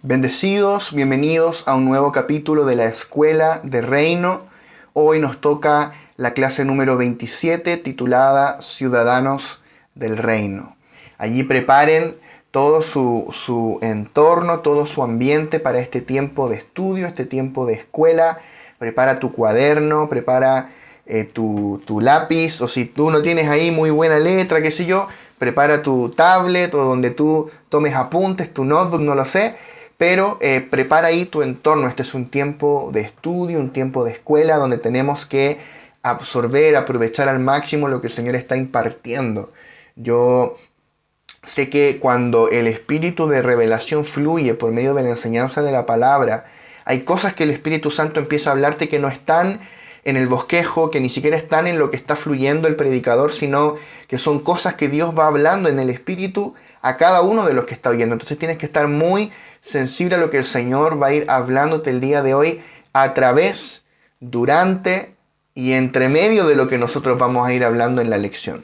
Bendecidos, bienvenidos a un nuevo capítulo de la Escuela de Reino. Hoy nos toca la clase número 27 titulada Ciudadanos del Reino. Allí preparen todo su entorno, todo su ambiente para este tiempo de estudio, este tiempo de escuela. Prepara tu cuaderno, prepara tu lápiz, o si tú no tienes ahí muy buena letra, qué sé yo, prepara tu tablet o donde tú tomes apuntes, tu notebook, no lo sé. Pero prepara ahí tu entorno. Este es un tiempo de estudio, un tiempo de escuela donde tenemos que absorber, aprovechar al máximo lo que el Señor está impartiendo. Yo sé que cuando el espíritu de revelación fluye por medio de la enseñanza de la palabra, hay cosas que el Espíritu Santo empieza a hablarte que no están en el bosquejo, que ni siquiera están en lo que está fluyendo el predicador, sino que son cosas que Dios va hablando en el espíritu a cada uno de los que está oyendo. Entonces tienes que estar muy sensible a lo que el Señor va a ir hablándote el día de hoy a través, durante y entre medio de lo que nosotros vamos a ir hablando en la lección.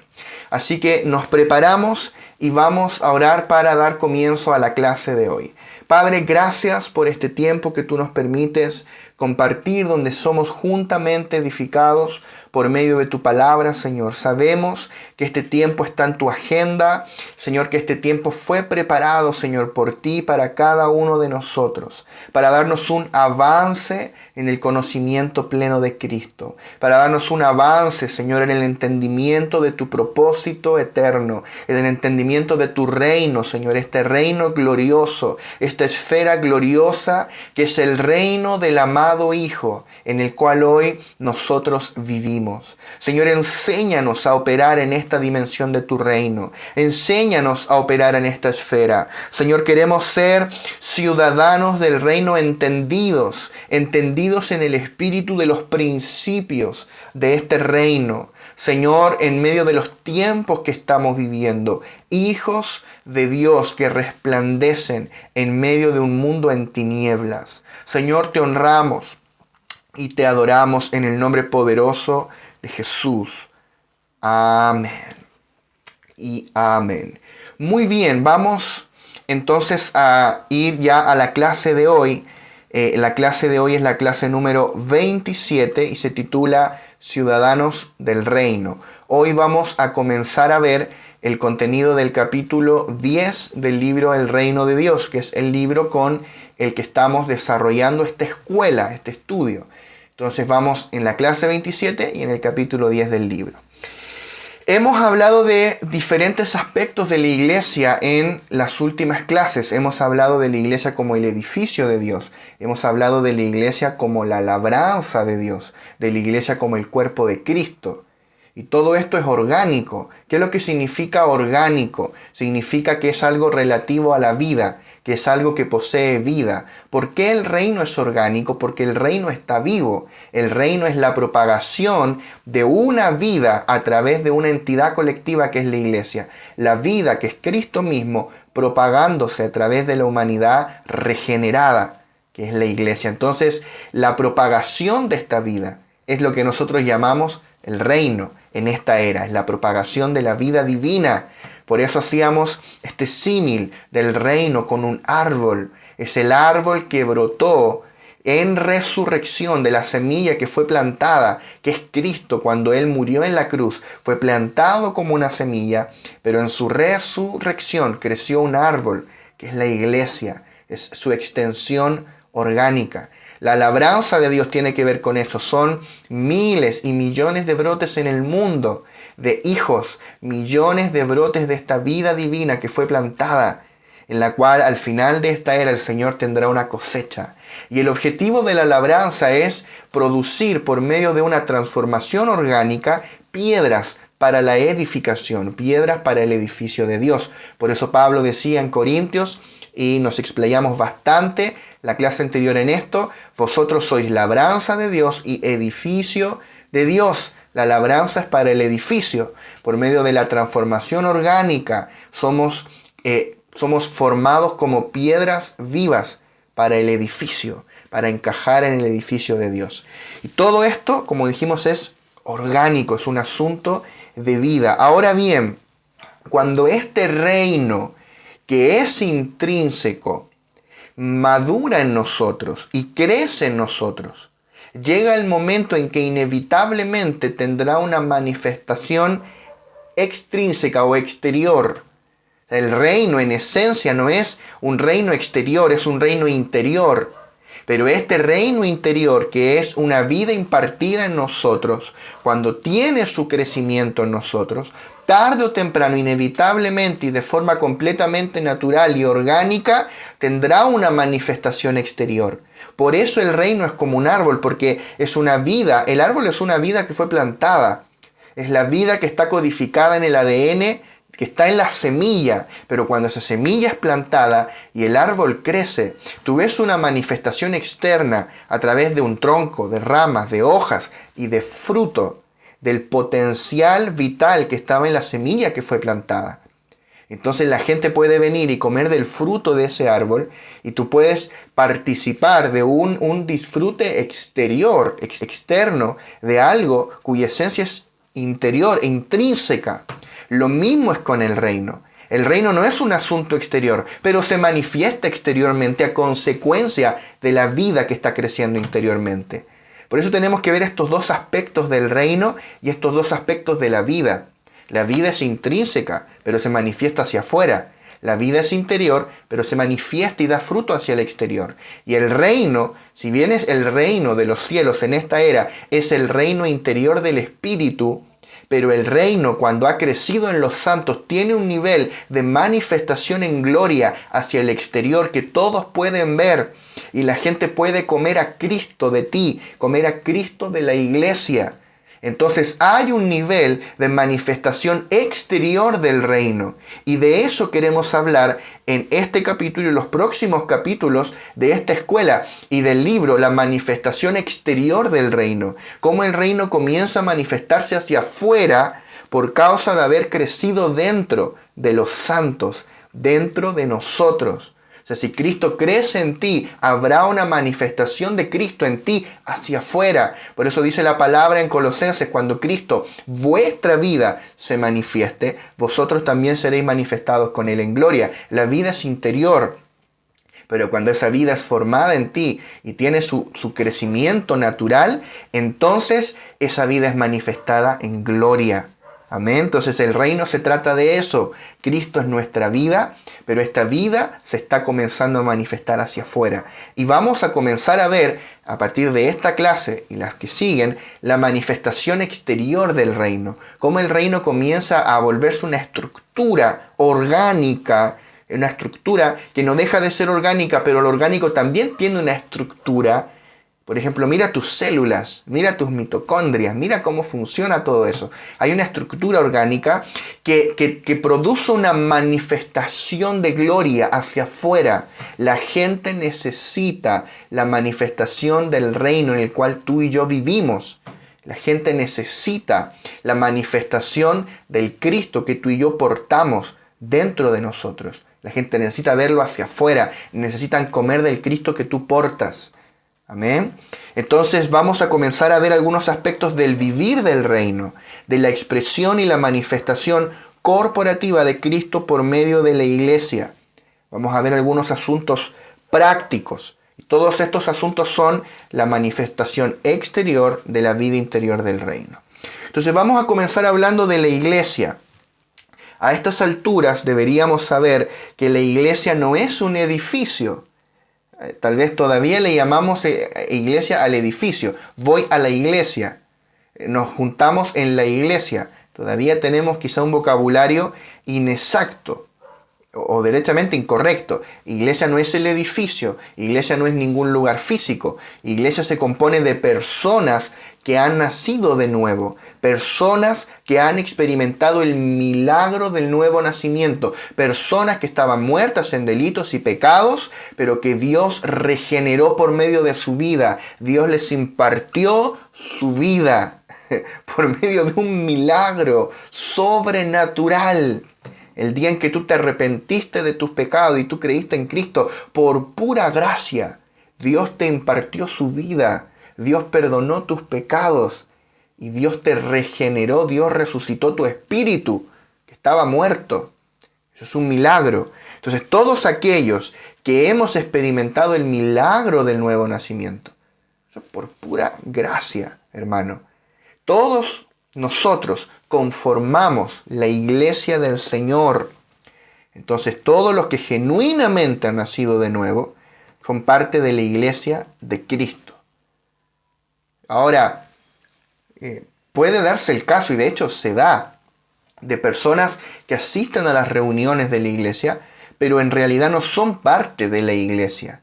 Así que nos preparamos y vamos a orar para dar comienzo a la clase de hoy. Padre, gracias por este tiempo que tú nos permites compartir, donde somos juntamente edificados por medio de tu palabra, Señor. Sabemos que este tiempo está en tu agenda, Señor, que este tiempo fue preparado, Señor, por ti para cada uno de nosotros, para darnos un avance en el conocimiento pleno de Cristo, para darnos un avance, Señor, en el entendimiento de tu propósito eterno, en el entendimiento de tu reino, Señor, este reino glorioso, esta esfera gloriosa que es el reino del amado Hijo, en el cual hoy nosotros vivimos. Señor, enséñanos a operar en esta dimensión de tu reino. Enséñanos a operar en esta esfera. Señor, queremos ser ciudadanos del reino entendidos en el espíritu de los principios de este reino. Señor, en medio de los tiempos que estamos viviendo, hijos de Dios que resplandecen en medio de un mundo en tinieblas. Señor, te honramos y te adoramos en el nombre poderoso de Jesús. Amén y amén. Muy bien, vamos entonces a ir ya a la clase de hoy. La clase de hoy es la clase número 27 y se titula Ciudadanos del Reino. Hoy vamos a comenzar a ver el contenido del capítulo 10 del libro El Reino de Dios, que es el libro con el que estamos desarrollando esta escuela, este estudio. Entonces vamos en la clase 27 y en el capítulo 10 del libro. Hemos hablado de diferentes aspectos de la iglesia en las últimas clases. Hemos hablado de la iglesia como el edificio de Dios. Hemos hablado de la iglesia como la labranza de Dios. De la iglesia como el cuerpo de Cristo. Y todo esto es orgánico. ¿Qué es lo que significa orgánico? Significa que es algo relativo a la vida, que es algo que posee vida. ¿Por qué el reino es orgánico? Porque el reino está vivo. El reino es la propagación de una vida a través de una entidad colectiva que es la iglesia. La vida que es Cristo mismo propagándose a través de la humanidad regenerada, que es la iglesia. Entonces, la propagación de esta vida es lo que nosotros llamamos el reino en esta era. Es la propagación de la vida divina. Por eso hacíamos este símil del reino con un árbol. Es el árbol que brotó en resurrección de la semilla que fue plantada, que es Cristo cuando Él murió en la cruz. Fue plantado como una semilla, pero en su resurrección creció un árbol, que es la iglesia. Es su extensión orgánica. La labranza de Dios tiene que ver con eso. Son miles y millones de brotes en el mundo de hijos, millones de brotes de esta vida divina que fue plantada, en la cual al final de esta era el Señor tendrá una cosecha. Y el objetivo de la labranza es producir por medio de una transformación orgánica piedras para la edificación, piedras para el edificio de Dios. Por eso Pablo decía en Corintios, y nos explayamos bastante la clase anterior en esto, vosotros sois labranza de Dios y edificio de Dios. La labranza es para el edificio. Por medio de la transformación orgánica somos formados como piedras vivas para el edificio, para encajar en el edificio de Dios. Y todo esto, como dijimos, es orgánico, es un asunto de vida. Ahora bien, cuando este reino que es intrínseco madura en nosotros y crece en nosotros, llega el momento en que inevitablemente tendrá una manifestación extrínseca o exterior. El reino en esencia no es un reino exterior, es un reino interior. Pero este reino interior, que es una vida impartida en nosotros, cuando tiene su crecimiento en nosotros, tarde o temprano, inevitablemente y de forma completamente natural y orgánica, tendrá una manifestación exterior. Por eso el reino es como un árbol, porque es una vida. El árbol es una vida que fue plantada. Es la vida que está codificada en el ADN, que está en la semilla, pero cuando esa semilla es plantada y el árbol crece, tú ves una manifestación externa a través de un tronco, de ramas, de hojas y de fruto, del potencial vital que estaba en la semilla que fue plantada. Entonces la gente puede venir y comer del fruto de ese árbol y tú puedes participar de un disfrute exterior, externo, de algo cuya esencia es interior e intrínseca. Lo mismo es con el reino. El reino no es un asunto exterior, pero se manifiesta exteriormente a consecuencia de la vida que está creciendo interiormente. Por eso tenemos que ver estos dos aspectos del reino y estos dos aspectos de la vida. La vida es intrínseca, pero se manifiesta hacia afuera. La vida es interior, pero se manifiesta y da fruto hacia el exterior. Y el reino, si bien es el reino de los cielos en esta era, es el reino interior del Espíritu, pero el reino, cuando ha crecido en los santos, tiene un nivel de manifestación en gloria hacia el exterior que todos pueden ver. Y la gente puede comer a Cristo de ti, comer a Cristo de la iglesia. Entonces hay un nivel de manifestación exterior del reino. Y de eso queremos hablar en este capítulo y los próximos capítulos de esta escuela y del libro La manifestación exterior del reino. Cómo el reino comienza a manifestarse hacia afuera por causa de haber crecido dentro de los santos, dentro de nosotros. O sea, si Cristo crece en ti, habrá una manifestación de Cristo en ti hacia afuera. Por eso dice la palabra en Colosenses, cuando Cristo, vuestra vida, se manifieste, vosotros también seréis manifestados con Él en gloria. La vida es interior, pero cuando esa vida es formada en ti y tiene su crecimiento natural, entonces esa vida es manifestada en gloria. Amén. Entonces el reino se trata de eso. Cristo es nuestra vida, pero esta vida se está comenzando a manifestar hacia afuera. Y vamos a comenzar a ver, a partir de esta clase y las que siguen, la manifestación exterior del reino. Cómo el reino comienza a volverse una estructura orgánica, una estructura que no deja de ser orgánica, pero lo orgánico también tiene una estructura. Por ejemplo, mira tus células, mira tus mitocondrias, mira cómo funciona todo eso. Hay una estructura orgánica que produce una manifestación de gloria hacia afuera. La gente necesita la manifestación del reino en el cual tú y yo vivimos. La gente necesita la manifestación del Cristo que tú y yo portamos dentro de nosotros. La gente necesita verlo hacia afuera, necesitan comer del Cristo que tú portas. Amén. Entonces vamos a comenzar a ver algunos aspectos del vivir del reino, de la expresión y la manifestación corporativa de Cristo por medio de la iglesia. Vamos a ver algunos asuntos prácticos. Y todos estos asuntos son la manifestación exterior de la vida interior del reino. Entonces vamos a comenzar hablando de la iglesia. A estas alturas deberíamos saber que la iglesia no es un edificio. Tal vez todavía le llamamos iglesia al edificio. Voy a la iglesia. Nos juntamos en la iglesia. Todavía tenemos quizá un vocabulario inexacto o derechamente incorrecto. Iglesia no es el edificio. Iglesia no es ningún lugar físico. Iglesia se compone de personas que han nacido de nuevo, personas que han experimentado el milagro del nuevo nacimiento, personas que estaban muertas en delitos y pecados, pero que Dios regeneró por medio de su vida. Dios les impartió su vida por medio de un milagro sobrenatural. El día en que tú te arrepentiste de tus pecados y tú creíste en Cristo, por pura gracia, Dios te impartió su vida. Dios perdonó tus pecados y Dios te regeneró, Dios resucitó tu espíritu que estaba muerto. Eso es un milagro. Entonces, todos aquellos que hemos experimentado el milagro del nuevo nacimiento, eso es por pura gracia, hermano. Todos nosotros conformamos la iglesia del Señor. Entonces, todos los que genuinamente han nacido de nuevo son parte de la iglesia de Cristo. Ahora, puede darse el caso, y de hecho se da, de personas que asisten a las reuniones de la iglesia, pero en realidad no son parte de la iglesia.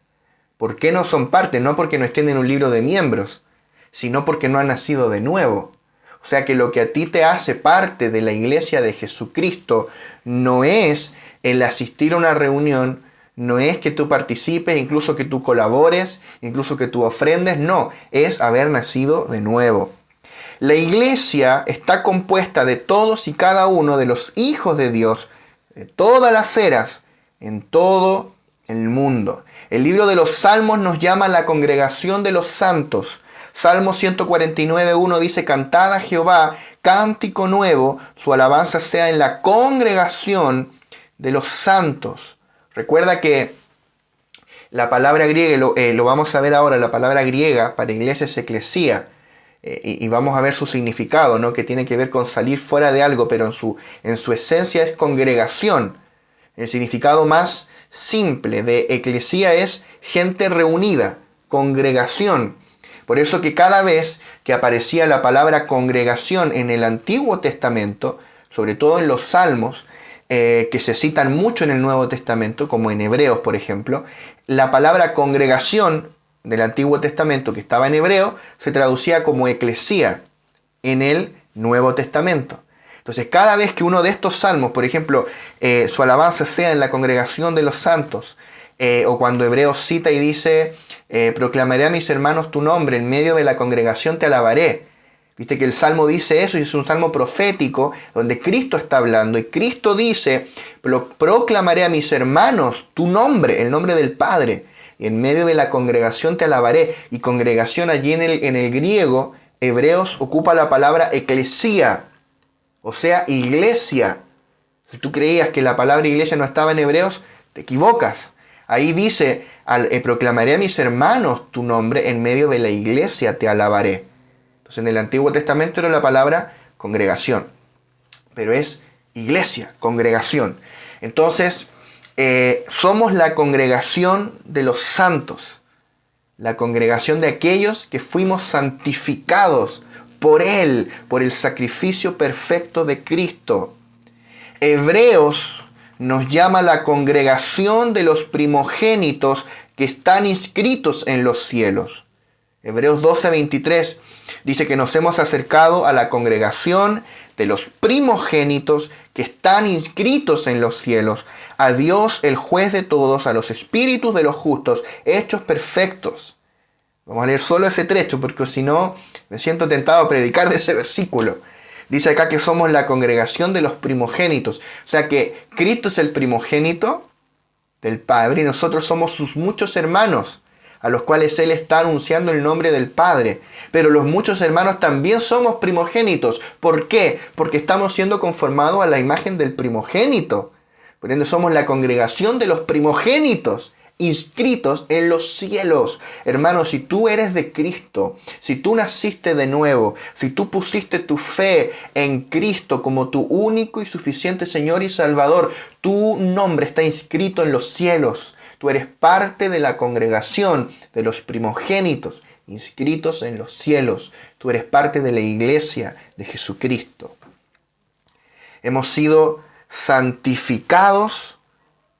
¿Por qué no son parte? No porque no estén en un libro de miembros, sino porque no han nacido de nuevo. O sea que lo que a ti te hace parte de la iglesia de Jesucristo no es el asistir a una reunión, no es que tú participes, incluso que tú colabores, incluso que tú ofrendes, no, es haber nacido de nuevo. La iglesia está compuesta de todos y cada uno de los hijos de Dios, de todas las eras, en todo el mundo. El libro de los Salmos nos llama la congregación de los santos. Salmo 149:1 dice: Cantad a Jehová cántico nuevo, su alabanza sea en la congregación de los santos. Recuerda que la palabra griega, lo vamos a ver ahora, la palabra griega para iglesia es eclesía, y vamos a ver su significado, ¿no? Que tiene que ver con salir fuera de algo, pero en su esencia es congregación. El significado más simple de eclesía es gente reunida, congregación. Por eso que cada vez que aparecía la palabra congregación en el Antiguo Testamento, sobre todo en los Salmos, que se citan mucho en el Nuevo Testamento, como en Hebreos, por ejemplo, la palabra congregación del Antiguo Testamento, que estaba en hebreo, se traducía como eclesía en el Nuevo Testamento. Entonces, cada vez que uno de estos salmos, por ejemplo, su alabanza sea en la congregación de los santos, o cuando Hebreos cita y dice: proclamaré a mis hermanos tu nombre, en medio de la congregación te alabaré. Viste que el Salmo dice eso, y es un salmo profético donde Cristo está hablando, y Cristo dice: proclamaré a mis hermanos tu nombre, el nombre del Padre, y en medio de la congregación te alabaré. Y congregación allí en el griego, Hebreos ocupa la palabra eclesía, o sea, iglesia. Si tú creías que la palabra iglesia no estaba en Hebreos, te equivocas. Ahí dice: proclamaré a mis hermanos tu nombre, en medio de la iglesia te alabaré. Entonces, en el Antiguo Testamento era la palabra congregación, pero es iglesia, congregación. Entonces, somos la congregación de los santos, la congregación de aquellos que fuimos santificados por Él, por el sacrificio perfecto de Cristo. Hebreos nos llama la congregación de los primogénitos que están inscritos en los cielos. Hebreos 12:23 dice que nos hemos acercado a la congregación de los primogénitos que están inscritos en los cielos, a Dios el juez de todos, a los espíritus de los justos, hechos perfectos. Vamos a leer solo ese trecho, porque si no me siento tentado a predicar de ese versículo. Dice acá que somos la congregación de los primogénitos. O sea que Cristo es el primogénito del Padre y nosotros somos sus muchos hermanos, a los cuales Él está anunciando el nombre del Padre. Pero los muchos hermanos también somos primogénitos. ¿Por qué? Porque estamos siendo conformados a la imagen del primogénito. Por ende somos la congregación de los primogénitos, inscritos en los cielos. Hermanos, si tú eres de Cristo, si tú naciste de nuevo, si tú pusiste tu fe en Cristo como tu único y suficiente Señor y Salvador, tu nombre está inscrito en los cielos. Tú eres parte de la congregación de los primogénitos inscritos en los cielos. Tú eres parte de la iglesia de Jesucristo. Hemos sido santificados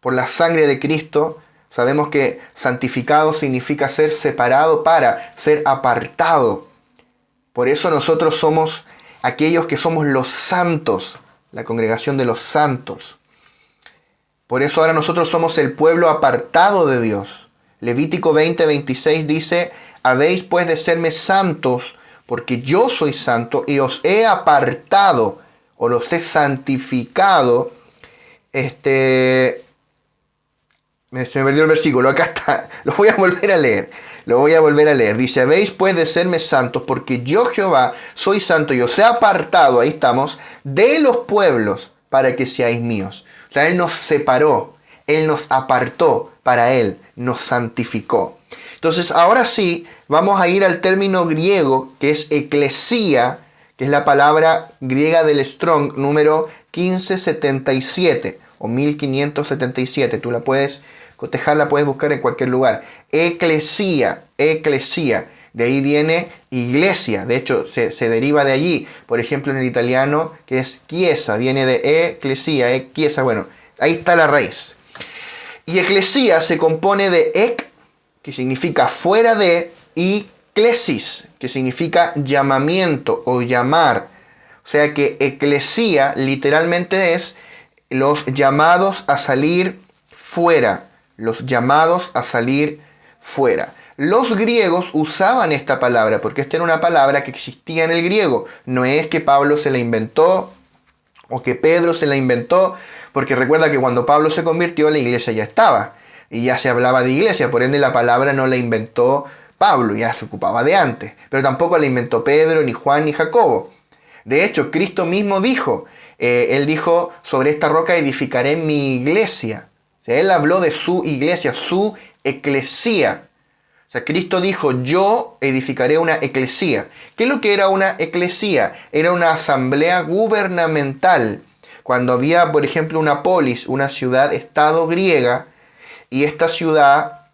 por la sangre de Cristo. Sabemos que santificado significa ser separado para, ser apartado. Por eso nosotros somos aquellos que somos los santos, la congregación de los santos. Por eso ahora nosotros somos el pueblo apartado de Dios. Levítico 20:26 dice: habéis pues de serme santos, porque yo soy santo y os he apartado, o los he santificado. Se me perdió el versículo, acá está, lo voy a volver a leer. Dice: habéis pues de serme santos, porque yo Jehová soy santo y os he apartado, ahí estamos, de los pueblos para que seáis míos. O sea, Él nos separó, Él nos apartó para Él, nos santificó. Entonces, ahora sí, vamos a ir al término griego que es eclesía, que es la palabra griega del Strong, número 1577 o 1577. Tú la puedes cotejar, la puedes buscar en cualquier lugar. Eclesía, eclesía. De ahí viene iglesia. De hecho, se deriva de allí. Por ejemplo, en el italiano, que es chiesa, viene de eclesía, chiesa. Bueno, ahí está la raíz. Y eclesía se compone de ek, que significa fuera de, y klesis, que significa llamamiento o llamar. O sea que eclesía literalmente es los llamados a salir fuera. Los llamados a salir fuera. Los griegos usaban esta palabra porque esta era una palabra que existía en el griego. No es que Pablo se la inventó o que Pedro se la inventó, porque recuerda que cuando Pablo se convirtió la iglesia ya estaba y ya se hablaba de iglesia, por ende la palabra no la inventó Pablo, ya se ocupaba de antes, pero tampoco la inventó Pedro, ni Juan, ni Jacobo. De hecho, Cristo mismo dijo, Él dijo, sobre esta roca edificaré mi iglesia. O sea, Él habló de su iglesia, su eclesía. O sea, Cristo dijo, yo edificaré una eclesía. ¿Qué es lo que era una eclesía? Era una asamblea gubernamental. Cuando había, por ejemplo, una polis, una ciudad-estado griega, y esta ciudad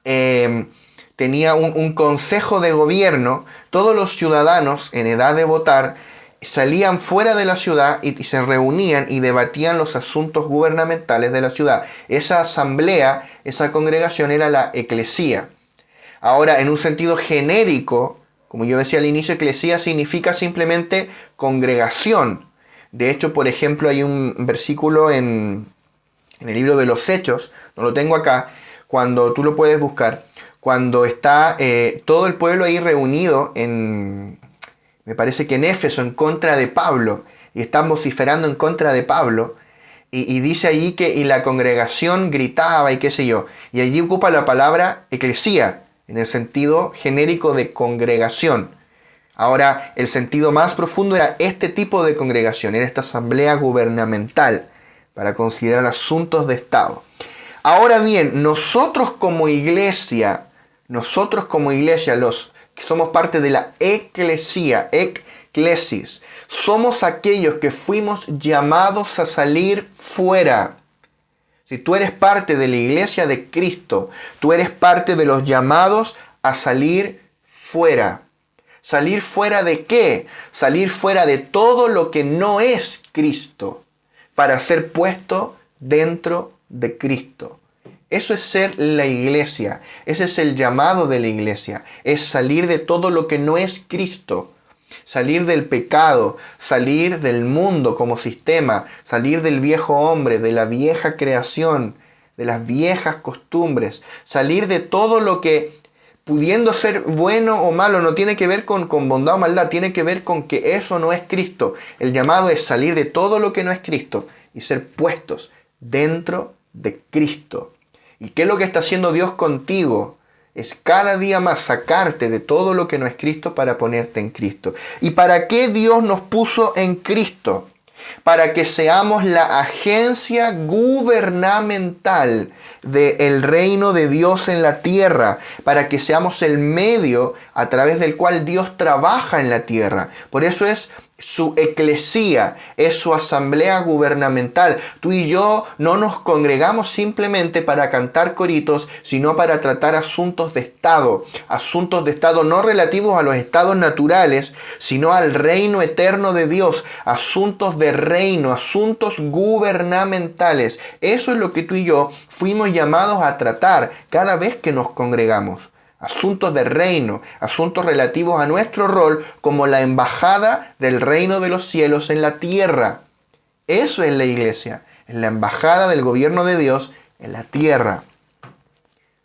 tenía un consejo de gobierno, todos los ciudadanos en edad de votar salían fuera de la ciudad y se reunían y debatían los asuntos gubernamentales de la ciudad. Esa asamblea, esa congregación era la eclesía. Ahora, en un sentido genérico, como yo decía al inicio, eclesía significa simplemente congregación. De hecho, por ejemplo, hay un versículo en el libro de los Hechos, no lo tengo acá, cuando tú lo puedes buscar, cuando está todo el pueblo ahí reunido me parece que en Éfeso, en contra de Pablo, y están vociferando en contra de Pablo, y dice allí que y la congregación gritaba y qué sé yo, y allí ocupa la palabra eclesía, en el sentido genérico de congregación. Ahora, el sentido más profundo era este tipo de congregación, era esta asamblea gubernamental para considerar asuntos de Estado. Ahora bien, nosotros como iglesia, los que somos parte de la eclesía, eclesis, somos aquellos que fuimos llamados a salir fuera. Si tú eres parte de la iglesia de Cristo, tú eres parte de los llamados a salir fuera. ¿Salir fuera de qué? Salir fuera de todo lo que no es Cristo, para ser puesto dentro de Cristo. Eso es ser la iglesia. Ese es el llamado de la iglesia. Es salir de todo lo que no es Cristo. Salir del pecado, salir del mundo como sistema, salir del viejo hombre, de la vieja creación, de las viejas costumbres, salir de todo lo que, pudiendo ser bueno o malo, no tiene que ver con bondad o maldad, tiene que ver con que eso no es Cristo. El llamado es salir de todo lo que no es Cristo y ser puestos dentro de Cristo. ¿Y qué es lo que está haciendo Dios contigo? Es cada día más sacarte de todo lo que no es Cristo para ponerte en Cristo. ¿Y para qué Dios nos puso en Cristo? Para que seamos la agencia gubernamental del reino de Dios en la tierra, para que seamos el medio a través del cual Dios trabaja en la tierra. Por eso es su eclesía, es su asamblea gubernamental. Tú y yo no nos congregamos simplemente para cantar coritos, sino para tratar asuntos de Estado no relativos a los estados naturales, sino al reino eterno de Dios, asuntos de reino, asuntos gubernamentales. Eso es lo que tú y yo fuimos llamados a tratar cada vez que nos congregamos. Asuntos de reino, asuntos relativos a nuestro rol como la embajada del reino de los cielos en la tierra. Eso es la iglesia, es la embajada del gobierno de Dios en la tierra.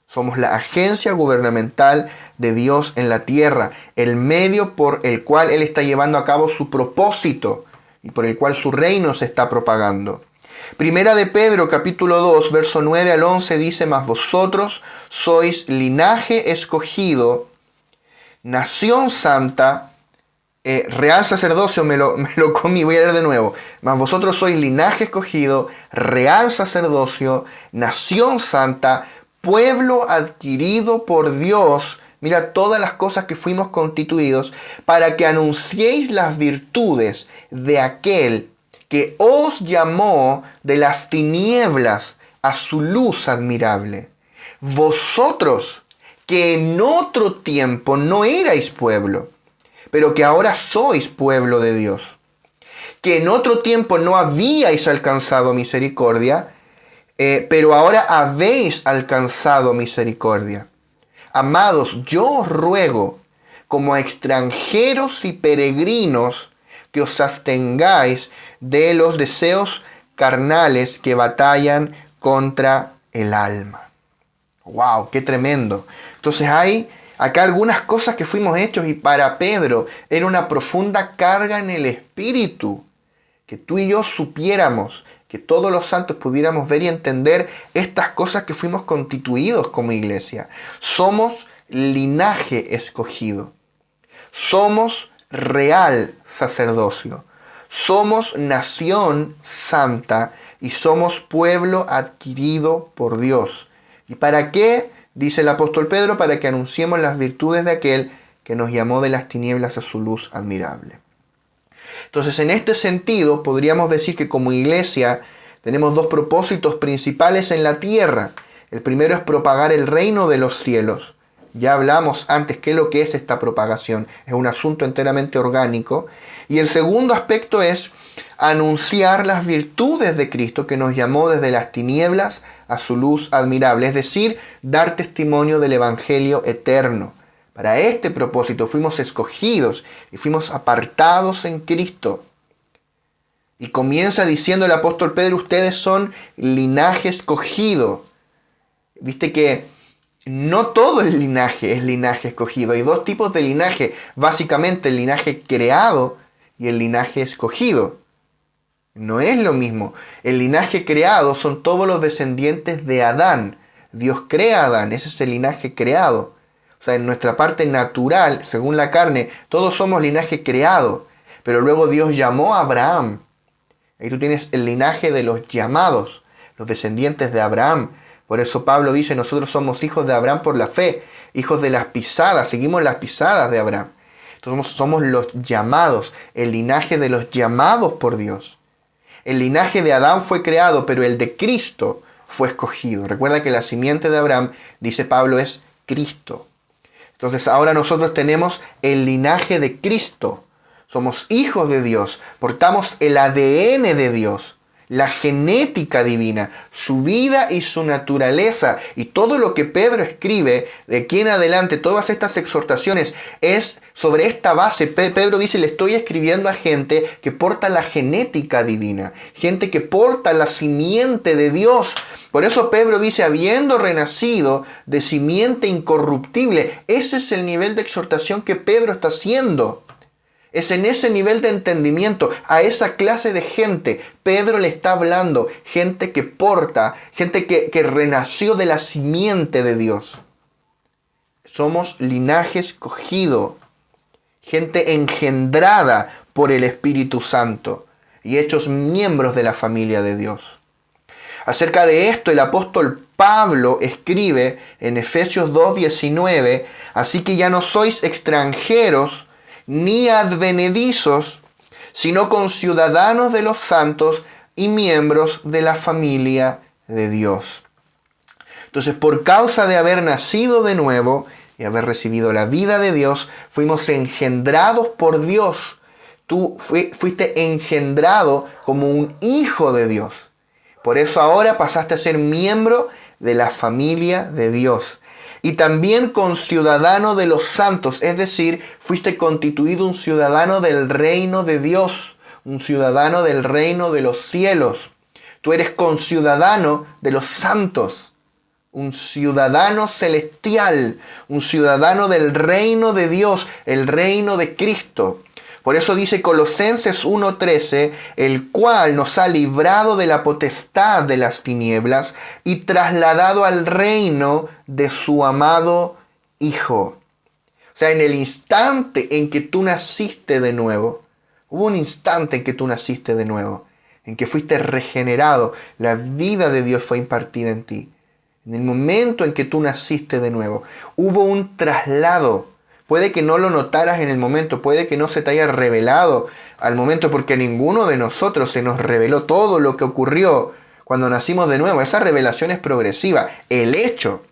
Somos la agencia gubernamental de Dios en la tierra, el medio por el cual Él está llevando a cabo su propósito y por el cual su reino se está propagando. Primera de Pedro, capítulo 2, verso 9 al 11 dice: mas vosotros sois linaje escogido, nación santa, real sacerdocio, me lo comí, voy a leer de nuevo. Mas vosotros sois linaje escogido, real sacerdocio, nación santa, pueblo adquirido por Dios. Mira todas las cosas que fuimos constituidos para que anunciéis las virtudes de aquel que os llamó de las tinieblas a su luz admirable. Vosotros que en otro tiempo no erais pueblo, pero que ahora sois pueblo de Dios, que en otro tiempo no habíais alcanzado misericordia, pero ahora habéis alcanzado misericordia. Amados, yo os ruego, como a extranjeros y peregrinos, que os abstengáis de los deseos carnales que batallan contra el alma. ¡Wow! ¡Qué tremendo! Entonces hay acá algunas cosas que fuimos hechos, y para Pedro era una profunda carga en el espíritu que tú y yo supiéramos, que todos los santos pudiéramos ver y entender estas cosas que fuimos constituidos como iglesia. Somos linaje escogido. Somos real sacerdocio. Somos nación santa y somos pueblo adquirido por Dios. ¿Y para qué? Dice el apóstol Pedro, para que anunciemos las virtudes de aquel que nos llamó de las tinieblas a su luz admirable. Entonces, en este sentido, podríamos decir que como iglesia tenemos dos propósitos principales en la tierra. El primero es propagar el reino de los cielos. Ya hablamos antes qué es lo que es esta propagación. Es un asunto enteramente orgánico. Y el segundo aspecto es anunciar las virtudes de Cristo, que nos llamó desde las tinieblas a su luz admirable. Es decir, dar testimonio del evangelio eterno. Para este propósito fuimos escogidos y fuimos apartados en Cristo. Y comienza diciendo el apóstol Pedro, ustedes son linaje escogido. Viste que no todo el linaje es linaje escogido. Hay dos tipos de linaje. Básicamente el linaje creado y el linaje escogido. No es lo mismo. El linaje creado son todos los descendientes de Adán. Dios crea a Adán, ese es el linaje creado. O sea, en nuestra parte natural, según la carne, todos somos linaje creado. Pero luego Dios llamó a Abraham. Ahí tú tienes el linaje de los llamados, los descendientes de Abraham. Por eso Pablo dice, nosotros somos hijos de Abraham por la fe, hijos de las pisadas, seguimos las pisadas de Abraham. Entonces somos los llamados, el linaje de los llamados por Dios. El linaje de Adán fue creado, pero el de Cristo fue escogido. Recuerda que la simiente de Abraham, dice Pablo, es Cristo. Entonces ahora nosotros tenemos el linaje de Cristo. Somos hijos de Dios, portamos el ADN de Dios, la genética divina, su vida y su naturaleza. Y todo lo que Pedro escribe de aquí en adelante, todas estas exhortaciones, es sobre esta base. Pedro dice, le estoy escribiendo a gente que porta la genética divina, gente que porta la simiente de Dios. Por eso Pedro dice, habiendo renacido de simiente incorruptible. Ese es el nivel de exhortación que Pedro está haciendo. Es en ese nivel de entendimiento, a esa clase de gente, Pedro le está hablando, gente que porta, gente que renació de la simiente de Dios. Somos linaje escogido, gente engendrada por el Espíritu Santo y hechos miembros de la familia de Dios. Acerca de esto, el apóstol Pablo escribe en Efesios 2:19, así que ya no sois extranjeros ni advenedizos, sino conciudadanos de los santos y miembros de la familia de Dios. Entonces, por causa de haber nacido de nuevo y haber recibido la vida de Dios, fuimos engendrados por Dios. Tú fuiste engendrado como un hijo de Dios. Por eso ahora pasaste a ser miembro de la familia de Dios. Y también conciudadano de los santos, es decir, fuiste constituido un ciudadano del reino de Dios, un ciudadano del reino de los cielos. Tú eres conciudadano de los santos, un ciudadano celestial, un ciudadano del reino de Dios, el reino de Cristo. Por eso dice Colosenses 1:13, el cual nos ha librado de la potestad de las tinieblas y trasladado al reino de su amado Hijo. O sea, en el instante en que tú naciste de nuevo, hubo un instante en que tú naciste de nuevo, en que fuiste regenerado, la vida de Dios fue impartida en ti. En el momento en que tú naciste de nuevo, hubo un traslado. Puede que no lo notaras en el momento, puede que no se te haya revelado al momento, porque a ninguno de nosotros se nos reveló todo lo que ocurrió cuando nacimos de nuevo. Esa revelación es progresiva. El hecho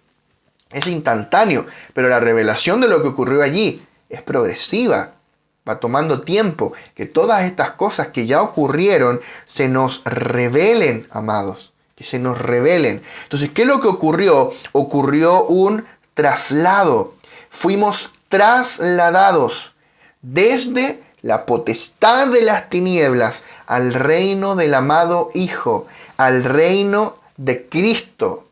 es instantáneo, pero la revelación de lo que ocurrió allí es progresiva. Va tomando tiempo que todas estas cosas que ya ocurrieron se nos revelen, amados. Que se nos revelen. Entonces, ¿qué es lo que ocurrió? Ocurrió un traslado. Fuimos trasladados desde la potestad de las tinieblas al reino del amado Hijo, al reino de Cristo.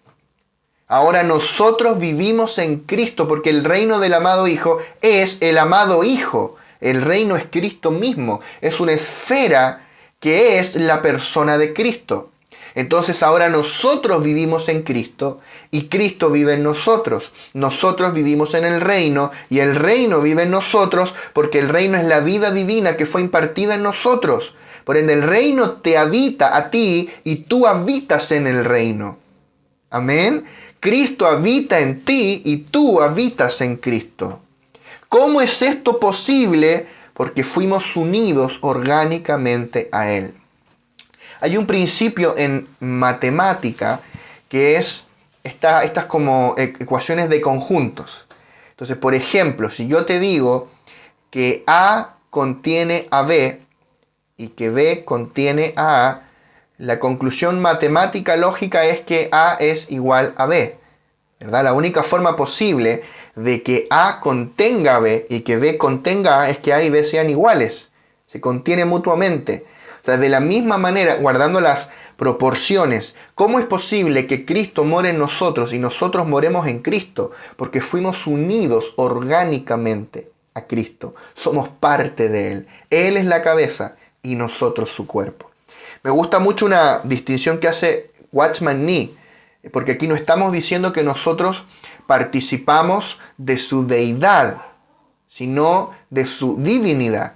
Ahora nosotros vivimos en Cristo porque el reino del amado Hijo es el amado Hijo. El reino es Cristo mismo. Es una esfera que es la persona de Cristo. Entonces ahora nosotros vivimos en Cristo y Cristo vive en nosotros. Nosotros vivimos en el reino y el reino vive en nosotros porque el reino es la vida divina que fue impartida en nosotros. Por ende, el reino te habita a ti y tú habitas en el reino. Amén. Cristo habita en ti y tú habitas en Cristo. ¿Cómo es esto posible? Porque fuimos unidos orgánicamente a Él. Hay un principio en matemática que es estas como ecuaciones de conjuntos. Entonces, por ejemplo, si yo te digo que A contiene a B y que B contiene a A, la conclusión matemática lógica es que A es igual a B, ¿verdad? La única forma posible de que A contenga a B y que B contenga A es que A y B sean iguales, se contienen mutuamente. O sea, de la misma manera, guardando las proporciones, ¿cómo es posible que Cristo more en nosotros y nosotros moremos en Cristo? Porque fuimos unidos orgánicamente a Cristo. Somos parte de Él. Él es la cabeza y nosotros su cuerpo. Me gusta mucho una distinción que hace Watchman Nee, porque aquí no estamos diciendo que nosotros participamos de su deidad, sino de su divinidad.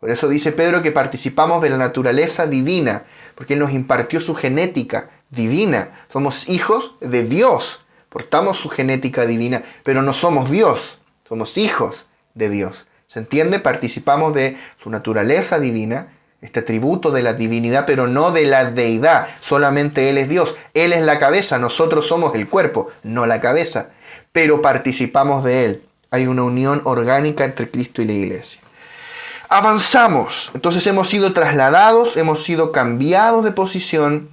Por eso dice Pedro que participamos de la naturaleza divina, porque Él nos impartió su genética divina. Somos hijos de Dios, portamos su genética divina, pero no somos Dios, somos hijos de Dios. ¿Se entiende? Participamos de su naturaleza divina, este atributo de la divinidad, pero no de la deidad. Solamente Él es Dios. Él es la cabeza, nosotros somos el cuerpo, no la cabeza. Pero participamos de Él. Hay una unión orgánica entre Cristo y la iglesia. Avanzamos. Entonces hemos sido trasladados, hemos sido cambiados de posición.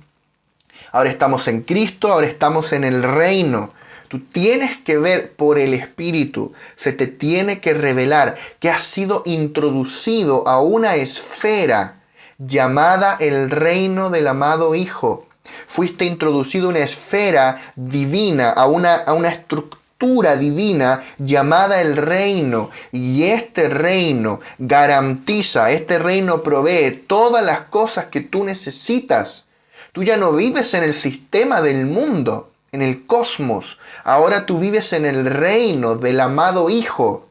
Ahora estamos en Cristo, ahora estamos en el reino. Tú tienes que ver por el Espíritu, se te tiene que revelar que has sido introducido a una esfera llamada el reino del amado Hijo. Fuiste introducido a una esfera divina, a una estructura divina llamada el reino. Y este reino garantiza, este reino provee todas las cosas que tú necesitas. Tú ya no vives en el sistema del mundo, en el cosmos. Ahora tú vives en el reino del amado Hijo.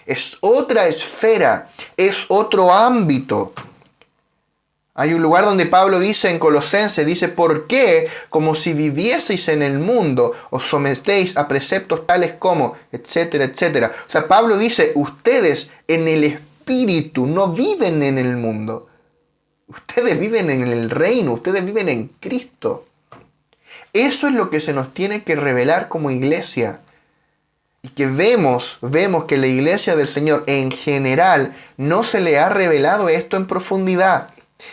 Es otra esfera, es otro ámbito. Hay un lugar donde Pablo dice en Colosenses, dice, ¿por qué, como si vivieseis en el mundo, os sometéis a preceptos tales como, etcétera, etcétera? O sea, Pablo dice, ustedes en el Espíritu no viven en el mundo. Ustedes viven en el reino, ustedes viven en Cristo. Eso es lo que se nos tiene que revelar como iglesia. Y que vemos que la iglesia del Señor en general no se le ha revelado esto en profundidad.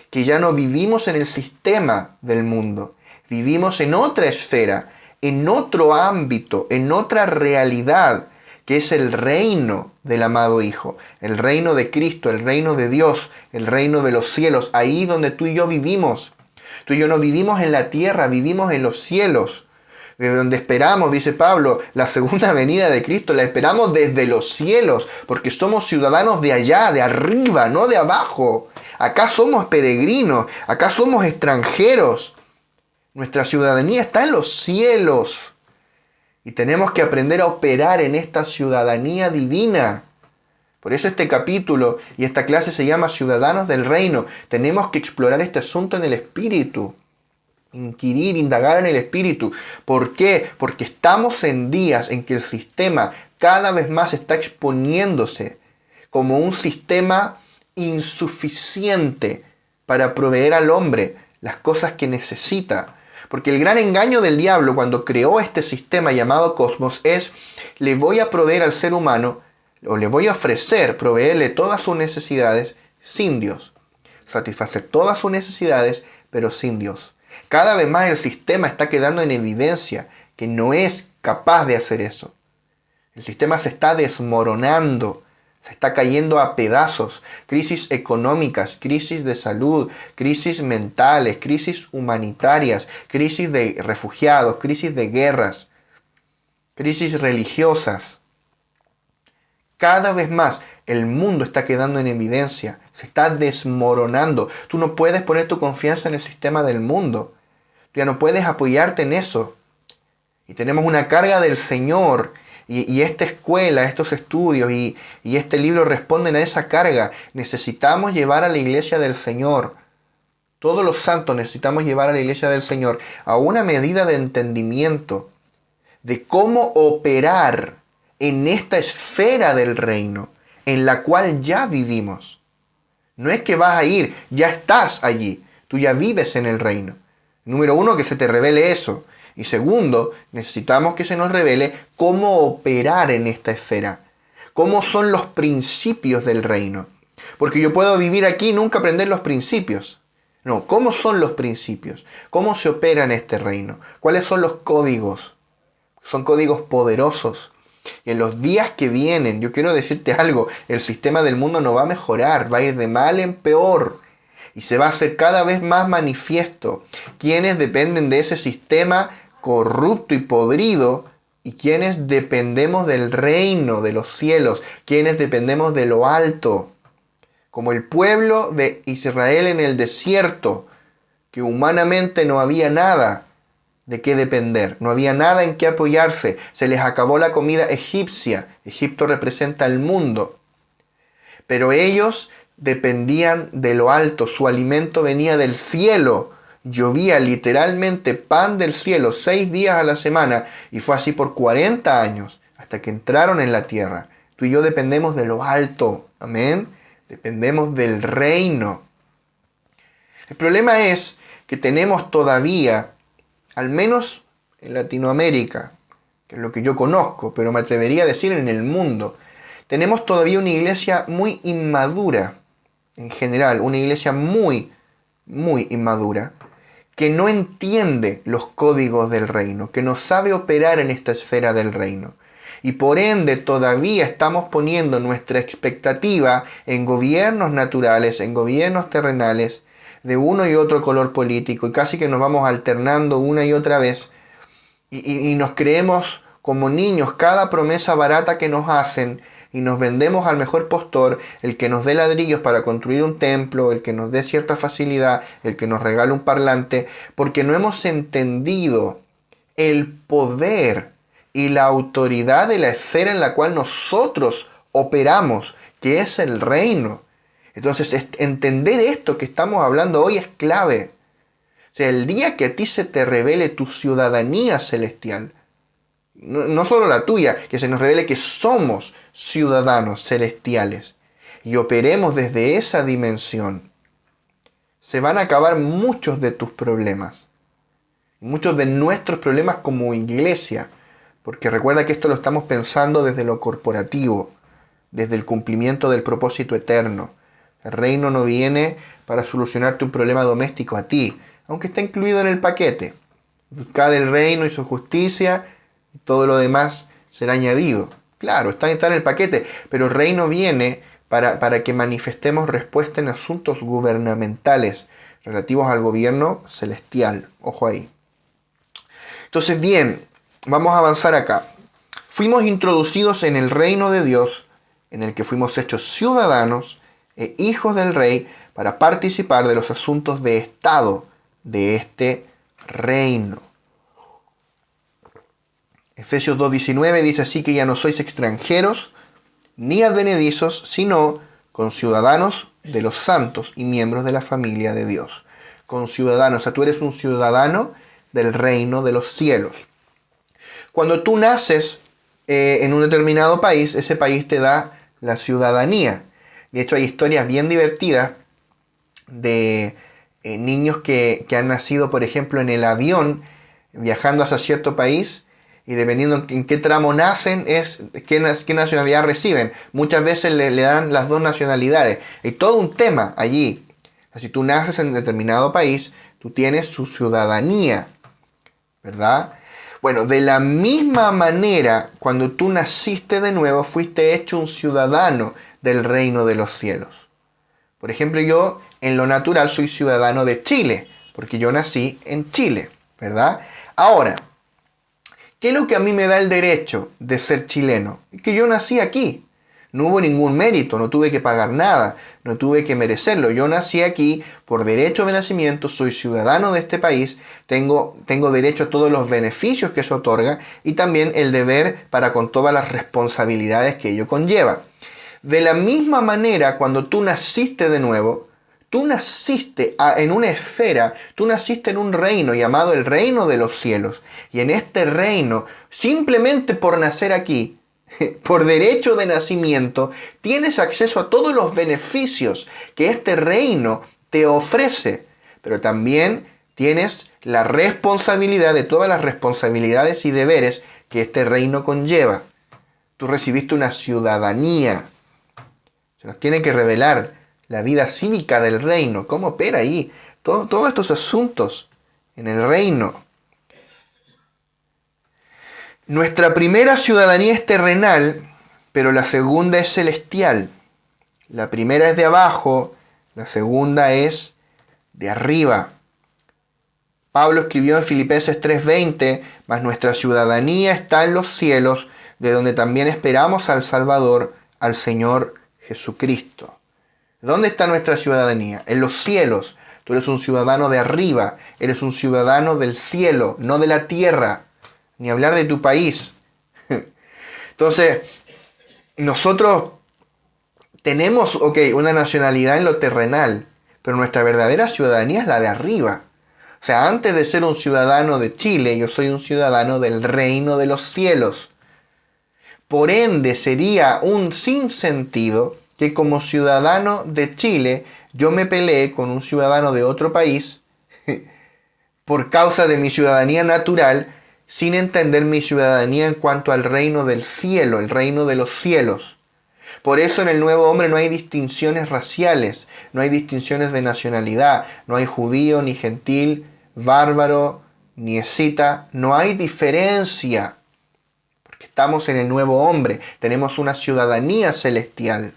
Que ya no vivimos en el sistema del mundo. Vivimos en otra esfera, en otro ámbito, en otra realidad, que es el reino del amado Hijo. El reino de Cristo, el reino de Dios, el reino de los cielos. Ahí donde tú y yo vivimos. Tú y yo no vivimos en la tierra, vivimos en los cielos. Desde donde esperamos, dice Pablo, la segunda venida de Cristo, la esperamos desde los cielos, porque somos ciudadanos de allá, de arriba, no de abajo. Acá somos peregrinos, acá somos extranjeros. Nuestra ciudadanía está en los cielos. Y tenemos que aprender a operar en esta ciudadanía divina. Por eso este capítulo y esta clase se llama Ciudadanos del Reino. Tenemos que explorar este asunto en el espíritu. Inquirir, indagar en el espíritu. ¿Por qué? Porque estamos en días en que el sistema cada vez más está exponiéndose como un sistema insuficiente para proveer al hombre las cosas que necesita. Porque el gran engaño del diablo cuando creó este sistema llamado cosmos es: le voy a proveer al ser humano, o le voy a ofrecer proveerle todas sus necesidades sin Dios. Satisfacer todas sus necesidades, pero sin Dios. Cada vez más el sistema está quedando en evidencia que no es capaz de hacer eso. El sistema se está desmoronando, se está cayendo a pedazos. Crisis económicas, crisis de salud, crisis mentales, crisis humanitarias, crisis de refugiados, crisis de guerras, crisis religiosas. Cada vez más el mundo está quedando en evidencia, se está desmoronando. Tú no puedes poner tu confianza en el sistema del mundo. Tú ya no puedes apoyarte en eso. Y tenemos una carga del Señor. Y esta escuela, estos estudios y este libro responden a esa carga. Necesitamos llevar a la iglesia del Señor. Todos los santos necesitamos llevar a la iglesia del Señor a una medida de entendimiento de cómo operar en esta esfera del reino en la cual ya vivimos. No es que vas a ir, ya estás allí, tú ya vives en el reino. Número uno, que se te revele eso. Y segundo, necesitamos que se nos revele cómo operar en esta esfera, cómo son los principios del reino. Porque yo puedo vivir aquí y nunca aprender los principios. No, ¿cómo son los principios? ¿Cómo se opera en este reino? ¿Cuáles son los códigos? Son códigos poderosos. Y en los días que vienen, yo quiero decirte algo, el sistema del mundo no va a mejorar, va a ir de mal en peor. Y se va a hacer cada vez más manifiesto quienes dependen de ese sistema corrupto y podrido y quienes dependemos del reino de los cielos, quienes dependemos de lo alto. Como el pueblo de Israel en el desierto, que humanamente no había nada de qué depender, no había nada en qué apoyarse, se les acabó la comida egipcia, Egipto representa el mundo, pero ellos dependían de lo alto, su alimento venía del cielo, llovía literalmente pan del cielo 6 días a la semana y fue así por 40 años hasta que entraron en la tierra. Tú y yo dependemos de lo alto, amén, dependemos del reino. El problema es que tenemos todavía, al menos en Latinoamérica, que es lo que yo conozco, pero me atrevería a decir en el mundo, tenemos todavía una iglesia muy inmadura, en general, una iglesia muy, muy inmadura, que no entiende los códigos del reino, que no sabe operar en esta esfera del reino. Y por ende todavía estamos poniendo nuestra expectativa en gobiernos naturales, en gobiernos terrenales, de uno y otro color político, y casi que nos vamos alternando una y otra vez, y nos creemos como niños cada promesa barata que nos hacen, y nos vendemos al mejor postor, el que nos dé ladrillos para construir un templo, el que nos dé cierta facilidad, el que nos regale un parlante, porque no hemos entendido el poder y la autoridad de la esfera en la cual nosotros operamos, que es el reino. Entonces, entender esto que estamos hablando hoy es clave. O sea, el día que a ti se te revele tu ciudadanía celestial, no solo la tuya, que se nos revele que somos ciudadanos celestiales y operemos desde esa dimensión, se van a acabar muchos de tus problemas, muchos de nuestros problemas como iglesia, porque recuerda que esto lo estamos pensando desde lo corporativo, desde el cumplimiento del propósito eterno. El reino no viene para solucionarte un problema doméstico a ti, aunque está incluido en el paquete. Buscad el reino y su justicia, y todo lo demás será añadido. Claro, está en el paquete, pero el reino viene para que manifestemos respuesta en asuntos gubernamentales relativos al gobierno celestial. Ojo ahí. Entonces, bien, vamos a avanzar acá. Fuimos introducidos en el reino de Dios, en el que fuimos hechos ciudadanos e hijos del Rey para participar de los asuntos de Estado de este reino. Efesios 2:19 dice así que ya no sois extranjeros, ni advenedizos, sino conciudadanos de los santos y miembros de la familia de Dios. Conciudadanos, o sea, tú eres un ciudadano del reino de los cielos. Cuando tú naces en un determinado país, ese país te da la ciudadanía. De hecho, hay historias bien divertidas de niños que han nacido, por ejemplo, en el avión, viajando hacia cierto país, y dependiendo en qué tramo nacen, es qué nacionalidad reciben. Muchas veces le dan las dos nacionalidades. Hay todo un tema allí. Si tú naces en determinado país, tú tienes su ciudadanía, ¿verdad? Bueno, de la misma manera, cuando tú naciste de nuevo, fuiste hecho un ciudadano del reino de los cielos. Por ejemplo, yo en lo natural soy ciudadano de Chile, porque yo nací en Chile, ¿verdad? Ahora, ¿qué es lo que a mí me da el derecho de ser chileno? Que yo nací aquí. No hubo ningún mérito, no tuve que pagar nada, no tuve que merecerlo. Yo nací aquí por derecho de nacimiento, soy ciudadano de este país, tengo derecho a todos los beneficios que eso otorga y también el deber para con todas las responsabilidades que ello conlleva. De la misma manera, cuando tú naciste de nuevo, tú naciste en una esfera, tú naciste en un reino llamado el reino de los cielos. Y en este reino, simplemente por nacer aquí, por derecho de nacimiento, tienes acceso a todos los beneficios que este reino te ofrece. Pero también tienes la responsabilidad de todas las responsabilidades y deberes que este reino conlleva. Tú recibiste una ciudadanía. Se nos tiene que revelar la vida cívica del reino, cómo opera ahí, todos estos asuntos en el reino. Nuestra primera ciudadanía es terrenal, pero la segunda es celestial. La primera es de abajo, la segunda es de arriba. Pablo escribió en Filipenses 3:20, mas nuestra ciudadanía está en los cielos, de donde también esperamos al Salvador, al Señor Jesucristo. ¿Dónde está nuestra ciudadanía? En los cielos. Tú eres un ciudadano de arriba, eres un ciudadano del cielo, no de la tierra, ni hablar de tu país. Entonces, nosotros tenemos, una nacionalidad en lo terrenal, pero nuestra verdadera ciudadanía es la de arriba. O sea, antes de ser un ciudadano de Chile, yo soy un ciudadano del reino de los cielos. Por ende, sería un sinsentido que como ciudadano de Chile yo me peleé con un ciudadano de otro país por causa de mi ciudadanía natural, sin entender mi ciudadanía en cuanto al reino del cielo, el reino de los cielos. Por eso en el nuevo hombre no hay distinciones raciales, no hay distinciones de nacionalidad, no hay judío, ni gentil, bárbaro, ni escita, no hay diferencia. Porque estamos en el nuevo hombre, tenemos una ciudadanía celestial.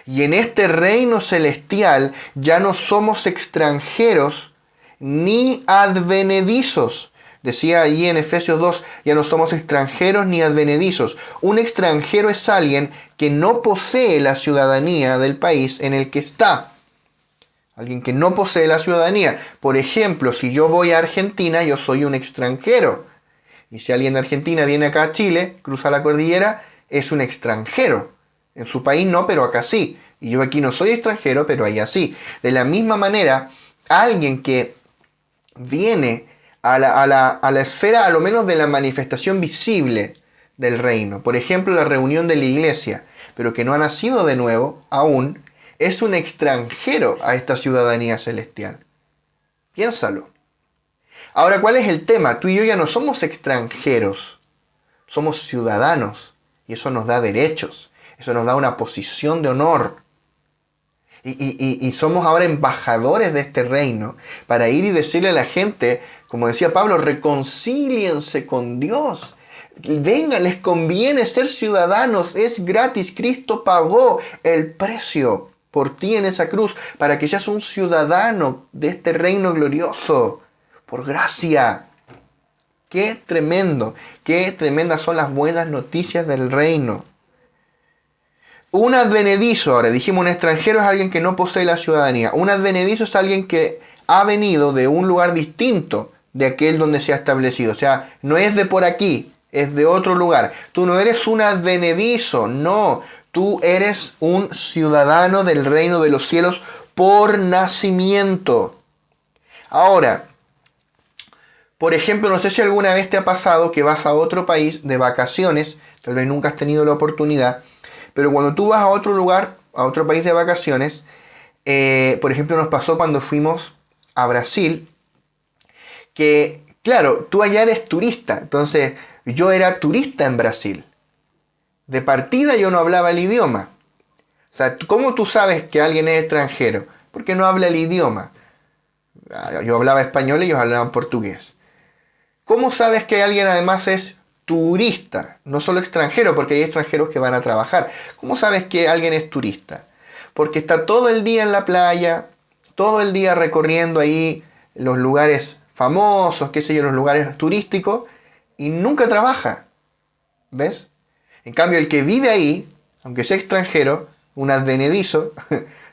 Y en este reino celestial ya no somos extranjeros ni advenedizos. Decía allí en Efesios 2, ya no somos extranjeros ni advenedizos. Un extranjero es alguien que no posee la ciudadanía del país en el que está. Alguien que no posee la ciudadanía. Por ejemplo, si yo voy a Argentina, yo soy un extranjero. Y si alguien de Argentina viene acá a Chile, cruza la cordillera, es un extranjero. En su país no, pero acá sí. Y yo aquí no soy extranjero, pero allá sí. De la misma manera, alguien que viene a la esfera, a lo menos de la manifestación visible del reino, por ejemplo, la reunión de la iglesia, pero que no ha nacido de nuevo aún, es un extranjero a esta ciudadanía celestial. Piénsalo. Ahora, ¿cuál es el tema? Tú y yo ya no somos extranjeros, somos ciudadanos, y eso nos da derechos, eso nos da una posición de honor. Y somos ahora embajadores de este reino para ir y decirle a la gente, como decía Pablo, reconcíliense con Dios. Venga, les conviene ser ciudadanos, es gratis. Cristo pagó el precio por ti en esa cruz para que seas un ciudadano de este reino glorioso, por gracia. Qué tremendo, qué tremendas son las buenas noticias del reino. Un advenedizo, ahora dijimos un extranjero es alguien que no posee la ciudadanía. Un advenedizo es alguien que ha venido de un lugar distinto de aquel donde se ha establecido. O sea, no es de por aquí, es de otro lugar. Tú no eres un advenedizo, no. Tú eres un ciudadano del reino de los cielos por nacimiento. Ahora, por ejemplo, no sé si alguna vez te ha pasado que vas a otro país de vacaciones, tal vez nunca has tenido la oportunidad, pero cuando tú vas a otro lugar, a otro país de vacaciones, por ejemplo, nos pasó cuando fuimos a Brasil, que, claro, tú allá eres turista, entonces yo era turista en Brasil. De partida yo no hablaba el idioma. O sea, ¿cómo tú sabes que alguien es extranjero? Porque no habla el idioma. Yo hablaba español y ellos hablaban portugués. ¿Cómo sabes que alguien además es turista? No solo extranjero, porque hay extranjeros que van a trabajar. ¿Cómo sabes que alguien es turista? Porque está todo el día en la playa, todo el día recorriendo ahí los lugares famosos, qué sé yo, los lugares turísticos, y nunca trabaja. ¿Ves? En cambio, el que vive ahí, aunque sea extranjero, un advenedizo,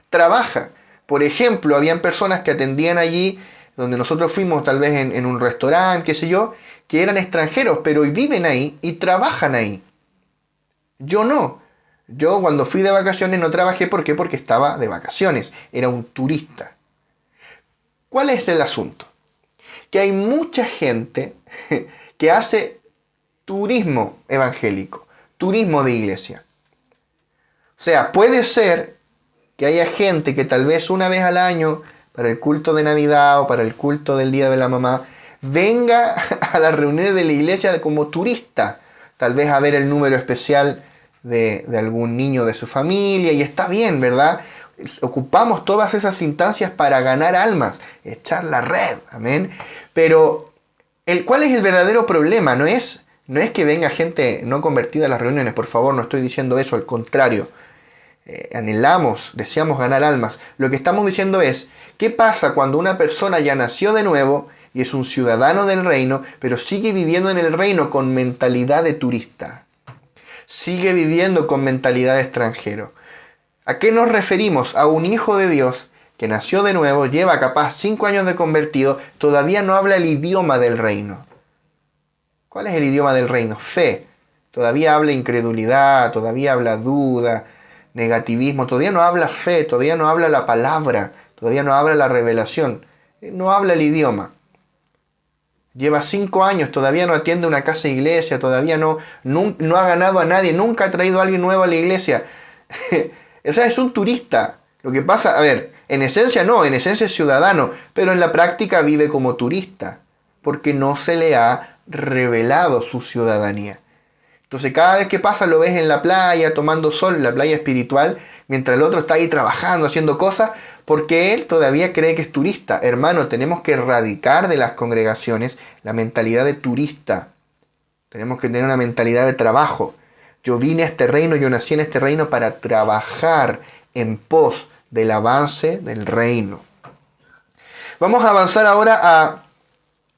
trabaja. Por ejemplo, habían personas que atendían allí, donde nosotros fuimos, tal vez en un restaurante, qué sé yo, que eran extranjeros, pero viven ahí y trabajan ahí. Yo no. Yo cuando fui de vacaciones no trabajé. ¿Por qué? Porque estaba de vacaciones. Era un turista. ¿Cuál es el asunto? Que hay mucha gente que hace turismo evangélico, turismo de iglesia. O sea, puede ser que haya gente que tal vez una vez al año, para el culto de Navidad o para el culto del Día de la Mamá, venga a las reuniones de la iglesia como turista, tal vez a ver el número especial de algún niño de su familia, y está bien, ¿verdad? Ocupamos todas esas instancias para ganar almas, echar la red, amén. Pero, ¿cuál es el verdadero problema? No es que venga gente no convertida a las reuniones, por favor, no estoy diciendo eso, al contrario. Anhelamos, deseamos ganar almas. Lo que estamos diciendo es, ¿qué pasa cuando una persona ya nació de nuevo y es un ciudadano del reino, pero sigue viviendo en el reino con mentalidad de turista? Sigue viviendo con mentalidad de extranjero. ¿A qué nos referimos? A un hijo de Dios que nació de nuevo, lleva capaz 5 años de convertido, todavía no habla el idioma del reino. ¿Cuál es el idioma del reino? Fe. Todavía habla incredulidad, todavía habla duda, negativismo, todavía no habla fe, todavía no habla la palabra, todavía no habla la revelación, no habla el idioma. Lleva 5 años, todavía no atiende una casa de iglesia, todavía no ha ganado a nadie, nunca ha traído a alguien nuevo a la iglesia. O sea, es un turista. Lo que pasa, a ver, en esencia no, en esencia es ciudadano, pero en la práctica vive como turista, porque no se le ha revelado su ciudadanía. Entonces cada vez que pasa lo ves en la playa, tomando sol, en la playa espiritual, mientras el otro está ahí trabajando, haciendo cosas, porque él todavía cree que es turista. Hermano, tenemos que erradicar de las congregaciones la mentalidad de turista. Tenemos que tener una mentalidad de trabajo. Yo vine a este reino, yo nací en este reino para trabajar en pos del avance del reino. Vamos a avanzar ahora a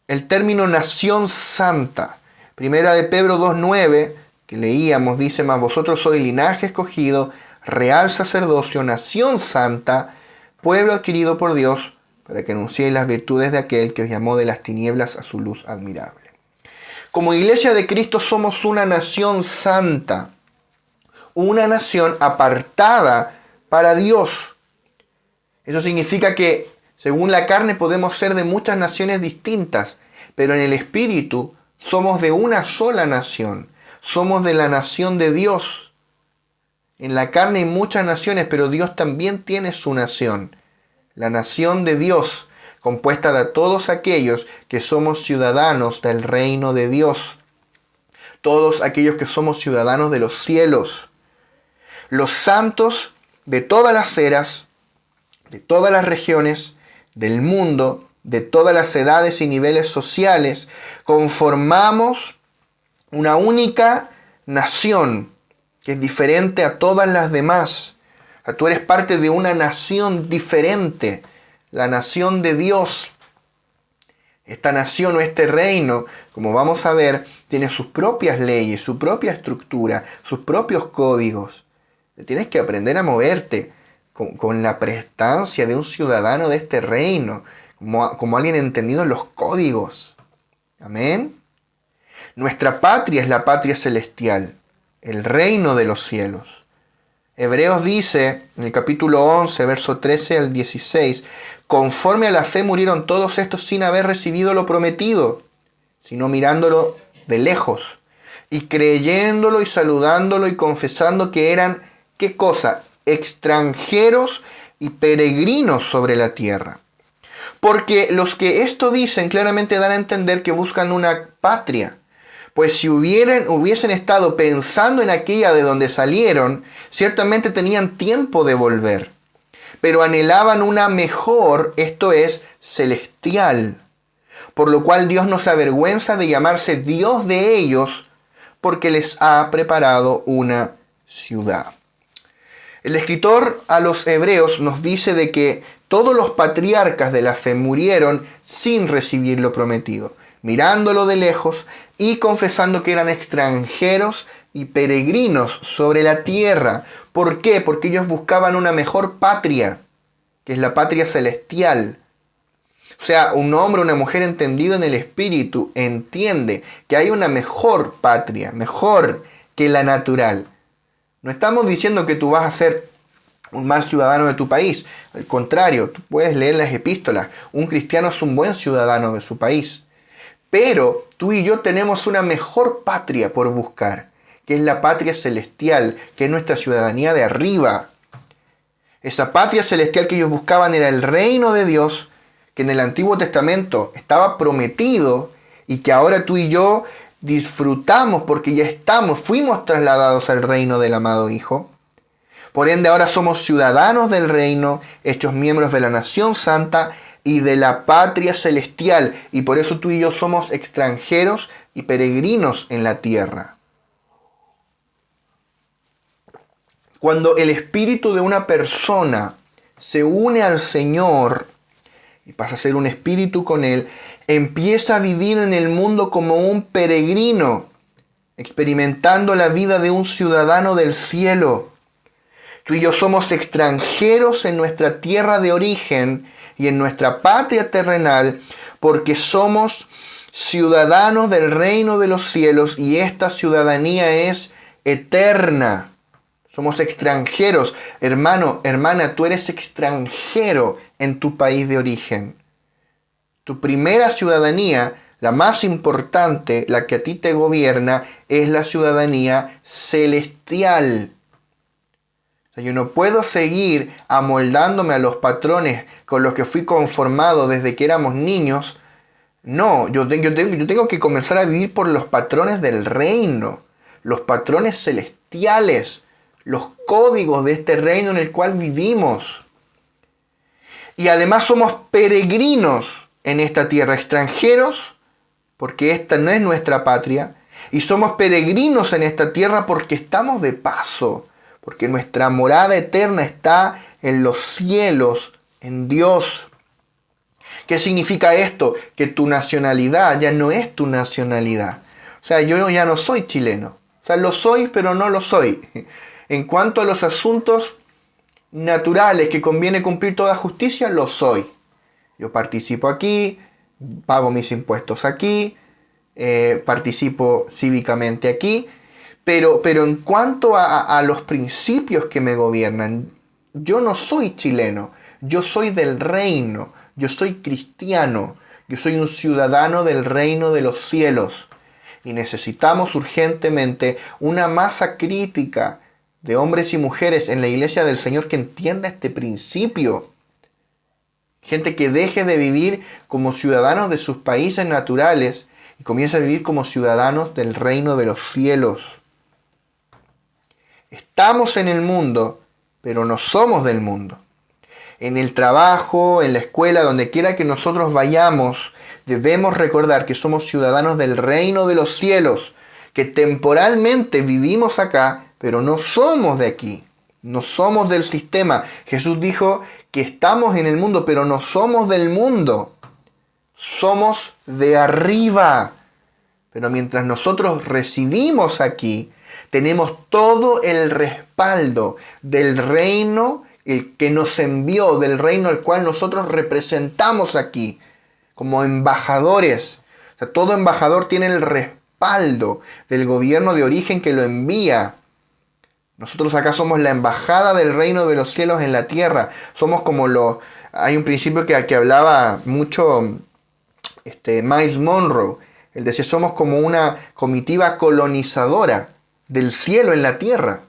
el término nación santa. Primera de Pedro 2:9, que leíamos, dice: mas vosotros sois linaje escogido, real sacerdocio, nación santa, pueblo adquirido por Dios, para que anunciéis las virtudes de aquel que os llamó de las tinieblas a su luz admirable. Como iglesia de Cristo somos una nación santa, una nación apartada para Dios. Eso significa que según la carne podemos ser de muchas naciones distintas, pero en el espíritu somos de una sola nación. Somos de la nación de Dios. En la carne hay muchas naciones, pero Dios también tiene su nación. La nación de Dios, compuesta de todos aquellos que somos ciudadanos del reino de Dios. Todos aquellos que somos ciudadanos de los cielos. Los santos de todas las eras, de todas las regiones del mundo, de todas las edades y niveles sociales, conformamos una única nación que es diferente a todas las demás. O sea, tú eres parte de una nación diferente, la nación de Dios. Esta nación o este reino, como vamos a ver, tiene sus propias leyes, su propia estructura, sus propios códigos. Tienes que aprender a moverte con la prestancia de un ciudadano de este reino, como alguien entendido en los códigos. Amén. Nuestra patria es la patria celestial, el reino de los cielos. Hebreos dice, en el capítulo 11, verso 13 al 16, conforme a la fe murieron todos estos sin haber recibido lo prometido, sino mirándolo de lejos, y creyéndolo y saludándolo y confesando que eran, ¿qué cosa? Extranjeros y peregrinos sobre la tierra. Porque los que esto dicen claramente dan a entender que buscan una patria. Pues si hubiesen estado pensando en aquella de donde salieron, ciertamente tenían tiempo de volver. Pero anhelaban una mejor, esto es, celestial. Por lo cual Dios no se avergüenza de llamarse Dios de ellos, porque les ha preparado una ciudad. El escritor a los hebreos nos dice de que todos los patriarcas de la fe murieron sin recibir lo prometido, mirándolo de lejos y confesando que eran extranjeros y peregrinos sobre la tierra. ¿Por qué? Porque ellos buscaban una mejor patria, que es la patria celestial. O sea, un hombre o una mujer entendido en el espíritu entiende que hay una mejor patria, mejor que la natural. No estamos diciendo que tú vas a ser un mal ciudadano de tu país. Al contrario, tú puedes leer las epístolas. Un cristiano es un buen ciudadano de su país. Pero tú y yo tenemos una mejor patria por buscar, que es la patria celestial, que es nuestra ciudadanía de arriba. Esa patria celestial que ellos buscaban era el reino de Dios, que en el Antiguo Testamento estaba prometido y que ahora tú y yo disfrutamos porque ya fuimos trasladados al reino del amado Hijo. Por ende, ahora somos ciudadanos del reino, hechos miembros de la nación santa y de la patria celestial. Y por eso tú y yo somos extranjeros y peregrinos en la tierra. Cuando el espíritu de una persona se une al Señor y pasa a ser un espíritu con Él, empieza a vivir en el mundo como un peregrino, experimentando la vida de un ciudadano del cielo. Tú y yo somos extranjeros en nuestra tierra de origen y en nuestra patria terrenal porque somos ciudadanos del reino de los cielos y esta ciudadanía es eterna. Somos extranjeros. Hermano, hermana, tú eres extranjero en tu país de origen. Tu primera ciudadanía, la más importante, la que a ti te gobierna, es la ciudadanía celestial. Yo no puedo seguir amoldándome a los patrones con los que fui conformado desde que éramos niños. No, yo tengo que comenzar a vivir por los patrones del reino, los patrones celestiales, los códigos de este reino en el cual vivimos. Y además somos peregrinos en esta tierra, extranjeros, porque esta no es nuestra patria, y somos peregrinos en esta tierra porque estamos de paso. Porque nuestra morada eterna está en los cielos, en Dios. ¿Qué significa esto? Que tu nacionalidad ya no es tu nacionalidad. O sea, yo ya no soy chileno. O sea, lo soy, pero no lo soy. En cuanto a los asuntos naturales que conviene cumplir toda justicia, lo soy. Yo participo aquí, pago mis impuestos aquí, participo cívicamente aquí. Pero en cuanto a los principios que me gobiernan, yo no soy chileno, yo soy del reino, yo soy cristiano, yo soy un ciudadano del reino de los cielos. Y necesitamos urgentemente una masa crítica de hombres y mujeres en la iglesia del Señor que entienda este principio. Gente que deje de vivir como ciudadanos de sus países naturales y comience a vivir como ciudadanos del reino de los cielos. Estamos en el mundo, pero no somos del mundo. En el trabajo, en la escuela, donde quiera que nosotros vayamos, debemos recordar que somos ciudadanos del reino de los cielos, que temporalmente vivimos acá, pero no somos de aquí, no somos del sistema. Jesús dijo que estamos en el mundo, pero no somos del mundo. Somos de arriba. Pero mientras nosotros residimos aquí, tenemos todo el respaldo del reino, el que nos envió, del reino al cual nosotros representamos aquí, como embajadores. O sea, todo embajador tiene el respaldo respaldo del gobierno de origen que lo envía. Nosotros acá somos la embajada del reino de los cielos en la tierra. Somos como los... Hay un principio que hablaba mucho Miles Monroe. Él decía, somos como una comitiva colonizadora del cielo en la tierra.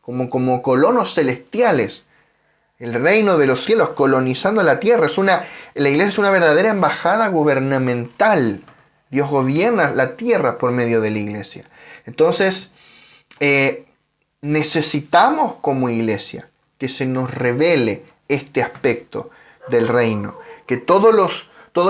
Como colonos celestiales. El reino de los cielos colonizando la tierra. La iglesia es una verdadera embajada gubernamental. Dios gobierna la tierra por medio de la iglesia. Entonces, necesitamos como iglesia que se nos revele este aspecto del reino. Que todo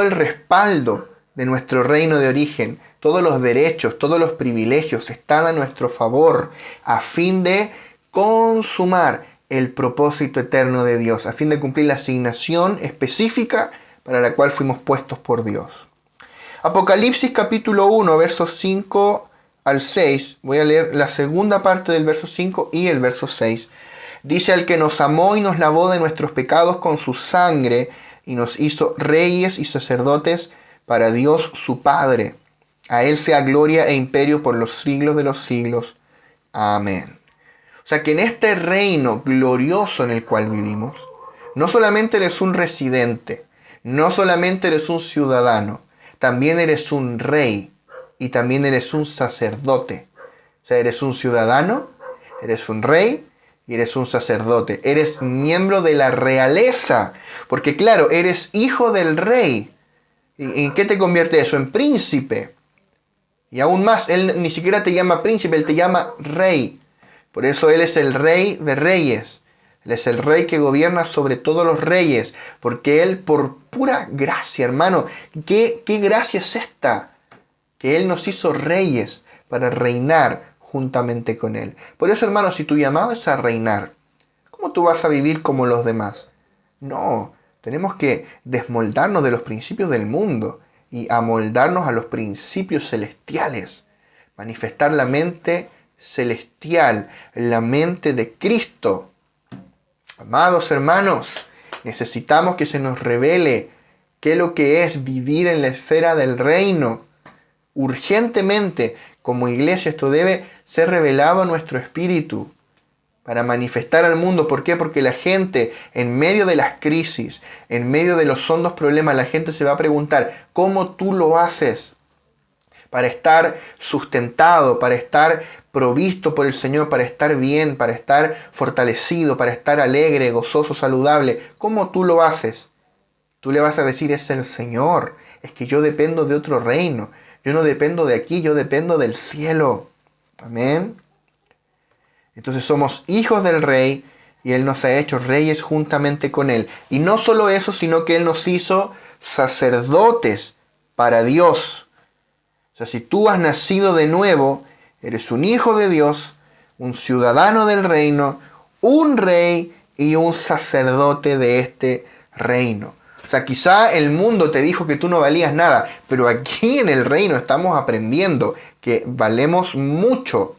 el respaldo de nuestro reino de origen, todos los derechos, todos los privilegios están a nuestro favor a fin de consumar el propósito eterno de Dios, a fin de cumplir la asignación específica para la cual fuimos puestos por Dios. Apocalipsis capítulo 1, versos 5 al 6. Voy a leer la segunda parte del verso 5 y el verso 6. Dice: al que nos amó y nos lavó de nuestros pecados con su sangre y nos hizo reyes y sacerdotes para Dios su Padre. A Él sea gloria e imperio por los siglos de los siglos. Amén. O sea que en este reino glorioso en el cual vivimos, no solamente eres un residente, no solamente eres un ciudadano, también eres un rey y también eres un sacerdote. O sea, eres un ciudadano, eres un rey y eres un sacerdote. Eres miembro de la realeza, porque claro, eres hijo del rey. ¿Y en qué te convierte eso? En príncipe. Y aún más, Él ni siquiera te llama príncipe, Él te llama rey. Por eso Él es el rey de reyes. Él es el rey que gobierna sobre todos los reyes. Porque Él, por pura gracia, hermano, ¿qué gracia es esta? Que Él nos hizo reyes para reinar juntamente con Él. Por eso, hermano, si tu llamado es a reinar, ¿cómo tú vas a vivir como los demás? No, tenemos que desmoldarnos de los principios del mundo y amoldarnos a los principios celestiales. Manifestar la mente celestial, la mente de Cristo. Amados hermanos, necesitamos que se nos revele qué es lo que es vivir en la esfera del reino. Urgentemente, como iglesia, esto debe ser revelado a nuestro espíritu para manifestar al mundo. ¿Por qué? Porque la gente, en medio de las crisis, en medio de los hondos problemas, la gente se va a preguntar, ¿cómo tú lo haces para estar sustentado, para estar provisto por el Señor, para estar bien, para estar fortalecido, para estar alegre, gozoso, saludable? ¿Cómo tú lo haces? Tú le vas a decir, es el Señor. Es que yo dependo de otro reino. Yo no dependo de aquí, yo dependo del cielo. Amén. Entonces somos hijos del Rey y Él nos ha hecho reyes juntamente con Él. Y no solo eso, sino que Él nos hizo sacerdotes para Dios. O sea, si tú has nacido de nuevo, eres un hijo de Dios, un ciudadano del reino, un rey y un sacerdote de este reino. O sea, quizá el mundo te dijo que tú no valías nada, pero aquí en el reino estamos aprendiendo que valemos mucho.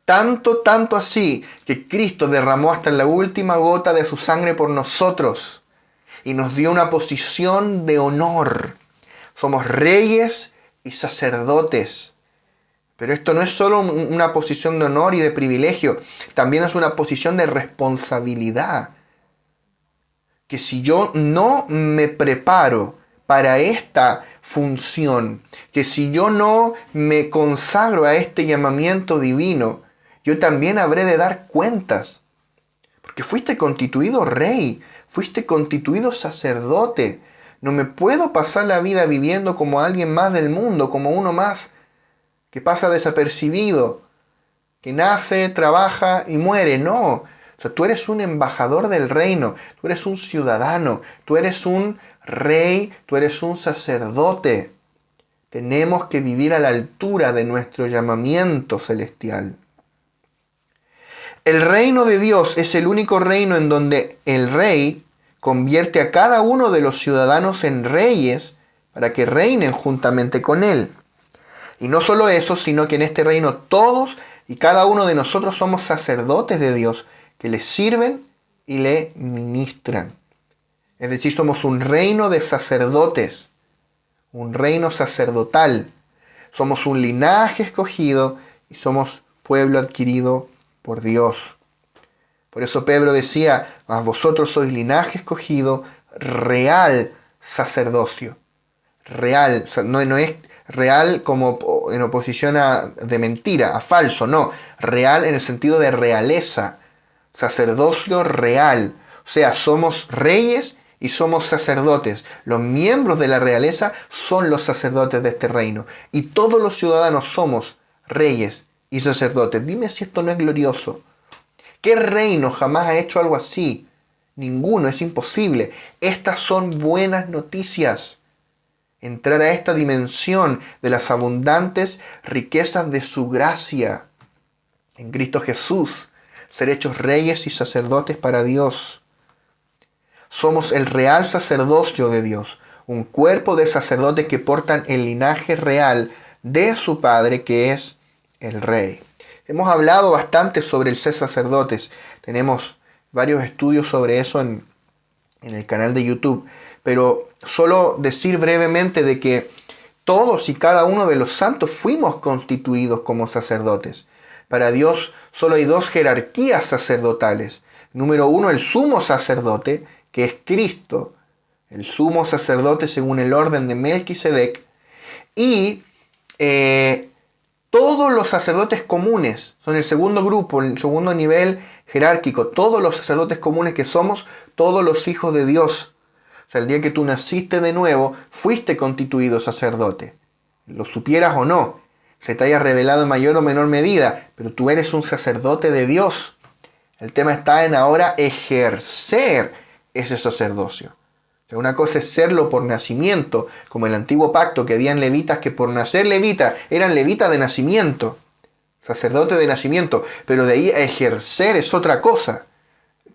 Tanto así que Cristo derramó hasta la última gota de su sangre por nosotros y nos dio una posición de honor. Somos reyes y sacerdotes. Pero esto no es solo una posición de honor y de privilegio, también es una posición de responsabilidad. Que si yo no me preparo para esta función, que si yo no me consagro a este llamamiento divino, yo también habré de dar cuentas. Porque fuiste constituido rey, fuiste constituido sacerdote. No me puedo pasar la vida viviendo como alguien más del mundo, como uno más que pasa desapercibido, que nace, trabaja y muere. No, o sea, tú eres un embajador del reino, tú eres un ciudadano, tú eres un rey, tú eres un sacerdote. Tenemos que vivir a la altura de nuestro llamamiento celestial. El reino de Dios es el único reino en donde el rey convierte a cada uno de los ciudadanos en reyes para que reinen juntamente con él. Y no solo eso, sino que en este reino todos y cada uno de nosotros somos sacerdotes de Dios que le sirven y le ministran. Es decir, somos un reino de sacerdotes, un reino sacerdotal. Somos un linaje escogido y somos pueblo adquirido por Dios. Por eso Pedro decía, mas vosotros sois linaje escogido, real sacerdocio. Real, no es real como en oposición de mentira, a falso, no. Real en el sentido de realeza, sacerdocio real. O sea, somos reyes y somos sacerdotes. Los miembros de la realeza son los sacerdotes de este reino. Y todos los ciudadanos somos reyes y sacerdotes. Dime si esto no es glorioso. ¿Qué reino jamás ha hecho algo así? Ninguno, es imposible. Estas son buenas noticias. Entrar a esta dimensión de las abundantes riquezas de su gracia en Cristo Jesús. Ser hechos reyes y sacerdotes para Dios. Somos el real sacerdocio de Dios. Un cuerpo de sacerdotes que portan el linaje real de su Padre, que es el Rey. Hemos hablado bastante sobre el ser sacerdotes. Tenemos varios estudios sobre eso en el canal de YouTube. Pero solo decir brevemente de que todos y cada uno de los santos fuimos constituidos como sacerdotes. Para Dios solo hay dos jerarquías sacerdotales. Número uno, el sumo sacerdote, que es Cristo, el sumo sacerdote según el orden de Melquisedec, y todos los sacerdotes comunes, son el segundo grupo, el segundo nivel jerárquico, todos los sacerdotes comunes que somos, todos los hijos de Dios. O sea, el día que tú naciste de nuevo, fuiste constituido sacerdote. Lo supieras o no, se te haya revelado en mayor o menor medida, pero tú eres un sacerdote de Dios. El tema está en ahora ejercer ese sacerdocio. O sea, una cosa es serlo por nacimiento, como el antiguo pacto, que habían levitas que por nacer levita eran levitas de nacimiento, sacerdote de nacimiento, pero de ahí a ejercer es otra cosa.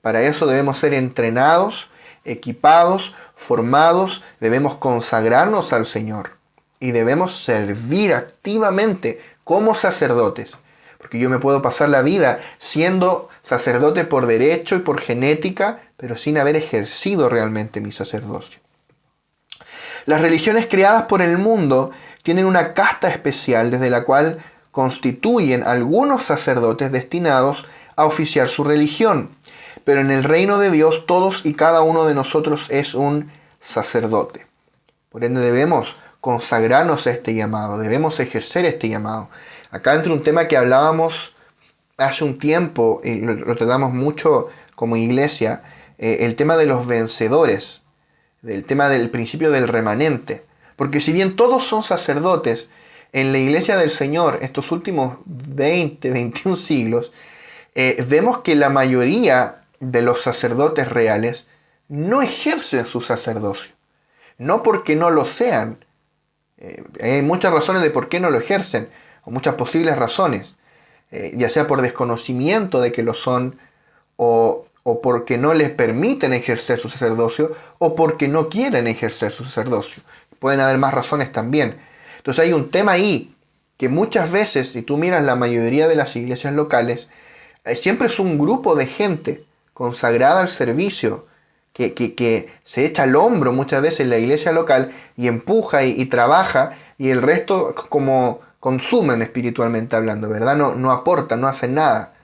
Para eso debemos ser entrenados, equipados, formados, debemos consagrarnos al Señor y debemos servir activamente como sacerdotes. Porque yo me puedo pasar la vida siendo sacerdote por derecho y por genética, pero sin haber ejercido realmente mi sacerdocio. Las religiones creadas por el mundo tienen una casta especial desde la cual constituyen algunos sacerdotes destinados a oficiar su religión. Pero en el reino de Dios todos y cada uno de nosotros es un sacerdote. Por ende debemos consagrarnos a este llamado, debemos ejercer este llamado. Acá entra un tema que hablábamos hace un tiempo y lo tratamos mucho como iglesia, el tema de los vencedores, el tema del principio del remanente. Porque si bien todos son sacerdotes, en la iglesia del Señor, estos últimos 20, 21 siglos, vemos que la mayoría de los sacerdotes reales no ejercen su sacerdocio. No porque no lo sean. Hay muchas razones de por qué no lo ejercen, o muchas posibles razones. Ya sea por desconocimiento de que lo son, o porque no les permiten ejercer su sacerdocio, o porque no quieren ejercer su sacerdocio. Pueden haber más razones también. Entonces hay un tema ahí, que muchas veces, si tú miras la mayoría de las iglesias locales, siempre es un grupo de gente consagrada al servicio, que se echa al hombro muchas veces en la iglesia local y empuja y trabaja, y el resto como consumen espiritualmente hablando, ¿verdad? No aportan, no hacen nada.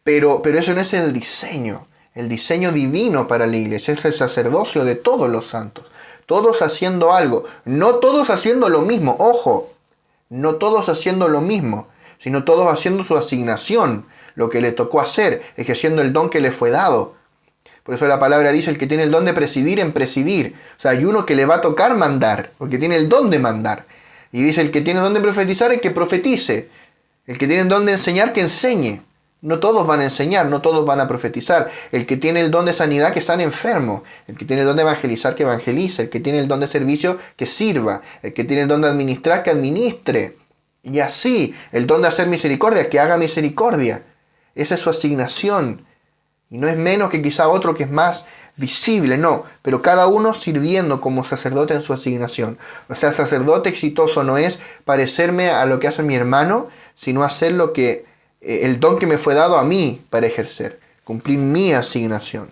Pero eso no es el diseño divino para la iglesia, es el sacerdocio de todos los santos. Todos haciendo algo, no todos haciendo lo mismo, ojo, no todos haciendo lo mismo, sino todos haciendo su asignación, lo que le tocó hacer, ejerciendo el don que le fue dado. Por eso la palabra dice, el que tiene el don de presidir, en presidir. O sea, hay uno que le va a tocar mandar, porque tiene el don de mandar. Y dice, el que tiene el don de profetizar, el que profetice. El que tiene el don de enseñar, que enseñe. No todos van a enseñar, no todos van a profetizar. El que tiene el don de sanidad, que sane enfermo. El que tiene el don de evangelizar, que evangelice. El que tiene el don de servicio, que sirva. El que tiene el don de administrar, que administre. Y así, el don de hacer misericordia, que haga misericordia. Esa es su asignación. Y no es menos que quizá otro que es más visible, no. Pero cada uno sirviendo como sacerdote en su asignación. O sea, sacerdote exitoso no es parecerme a lo que hace mi hermano, sino hacer lo que el don que me fue dado a mí para ejercer. Cumplir mi asignación.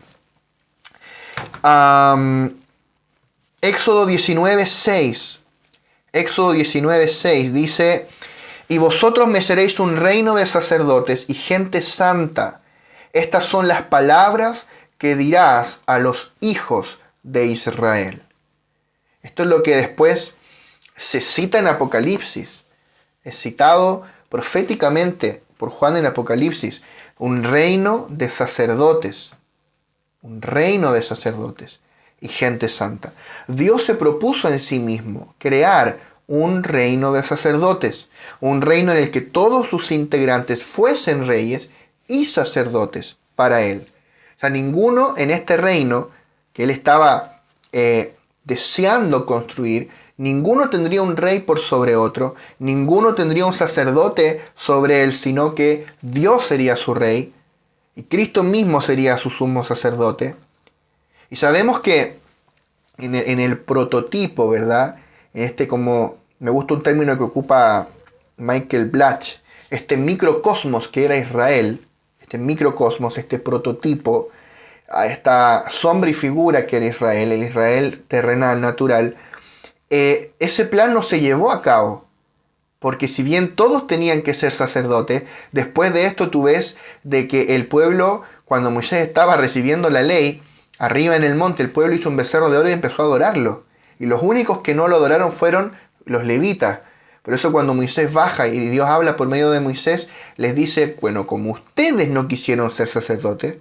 Éxodo 19:6. Éxodo 19:6 dice: y vosotros me seréis un reino de sacerdotes y gente santa. Estas son las palabras que dirás a los hijos de Israel. Esto es lo que después se cita en Apocalipsis. Es citado proféticamente por Juan en Apocalipsis. Un reino de sacerdotes. Un reino de sacerdotes y gente santa. Dios se propuso en sí mismo crear un reino de sacerdotes, un reino en el que todos sus integrantes fuesen reyes y sacerdotes para él. O sea, ninguno en este reino que él estaba deseando construir, ninguno tendría un rey por sobre otro, ninguno tendría un sacerdote sobre él, sino que Dios sería su rey y Cristo mismo sería su sumo sacerdote. Y sabemos que en el prototipo, ¿verdad? Como me gusta un término que ocupa Michael Blatch, este microcosmos que era Israel, este microcosmos, este prototipo, a esta sombra y figura que era Israel, el Israel terrenal, natural, ese plan no se llevó a cabo. Porque si bien todos tenían que ser sacerdotes, después de esto tú ves de que el pueblo, cuando Moisés estaba recibiendo la ley, arriba en el monte el pueblo hizo un becerro de oro y empezó a adorarlo. Y los únicos que no lo adoraron fueron los levitas. Por eso cuando Moisés baja y Dios habla por medio de Moisés, les dice, bueno, como ustedes no quisieron ser sacerdotes,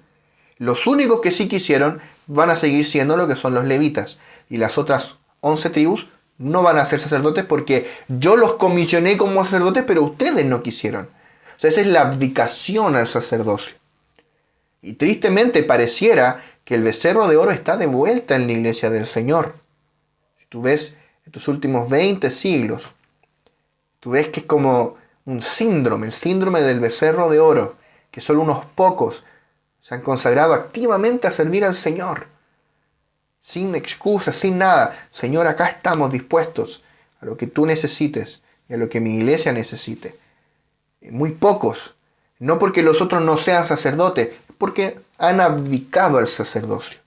los únicos que sí quisieron van a seguir siendo lo que son los levitas. Y las otras 11 tribus no van a ser sacerdotes porque yo los comisioné como sacerdotes, pero ustedes no quisieron. O sea, esa es la abdicación al sacerdocio. Y tristemente pareciera que el becerro de oro está de vuelta en la iglesia del Señor. Si tú ves estos últimos 20 siglos, tú ves que es como un síndrome, el síndrome del becerro de oro, que solo unos pocos se han consagrado activamente a servir al Señor. Sin excusas, sin nada. Señor, acá estamos dispuestos a lo que tú necesites y a lo que mi iglesia necesite. Muy pocos. No porque los otros no sean sacerdotes, porque han abdicado al sacerdocio.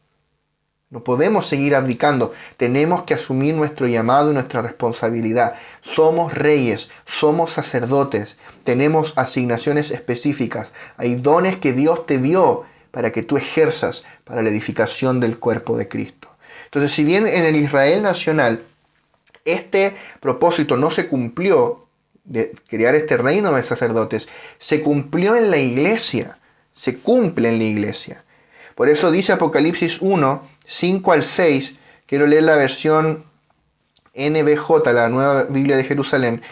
No podemos seguir abdicando. Tenemos que asumir nuestro llamado y nuestra responsabilidad. Somos reyes, somos sacerdotes. Tenemos asignaciones específicas. Hay dones que Dios te dio para que tú ejerzas para la edificación del cuerpo de Cristo. Entonces, si bien en el Israel nacional este propósito no se cumplió, de crear este reino de sacerdotes, se cumplió en la iglesia. Se cumple en la iglesia. Por eso dice Apocalipsis 1, 5 al 6, quiero leer la versión NBJ, la Nueva Biblia de Jerusalén.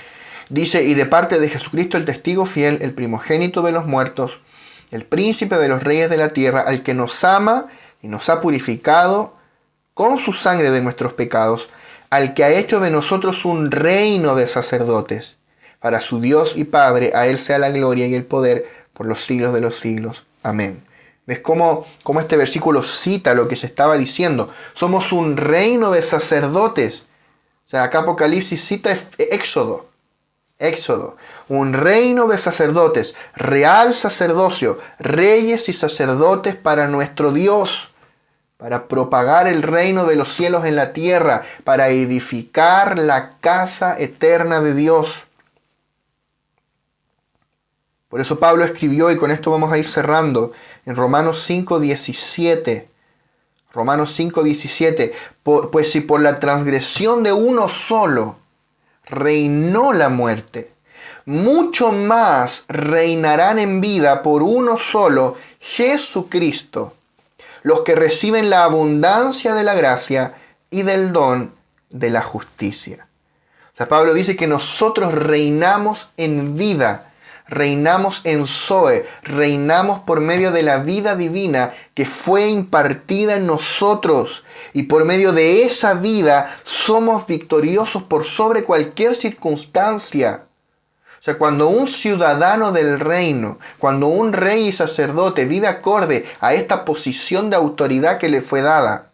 Dice, y de parte de Jesucristo el testigo fiel, el primogénito de los muertos, el príncipe de los reyes de la tierra, al que nos ama y nos ha purificado con su sangre de nuestros pecados, al que ha hecho de nosotros un reino de sacerdotes, para su Dios y Padre, a Él sea la gloria y el poder por los siglos de los siglos. Amén. ¿Ves cómo este versículo cita lo que se estaba diciendo? Somos un reino de sacerdotes. O sea, acá Apocalipsis cita Éxodo. Éxodo. Un reino de sacerdotes, real sacerdocio, reyes y sacerdotes para nuestro Dios, para propagar el reino de los cielos en la tierra, para edificar la casa eterna de Dios. Por eso Pablo escribió, y con esto vamos a ir cerrando, en Romanos 5:17. Romanos 5:17. Pues si por la transgresión de uno solo reinó la muerte, mucho más reinarán en vida por uno solo, Jesucristo, los que reciben la abundancia de la gracia y del don de la justicia. O sea, Pablo dice que nosotros reinamos en vida. Reinamos en Zoe, reinamos por medio de la vida divina que fue impartida en nosotros. Y por medio de esa vida somos victoriosos por sobre cualquier circunstancia. O sea, cuando un ciudadano del reino, cuando un rey y sacerdote vive acorde a esta posición de autoridad que le fue dada,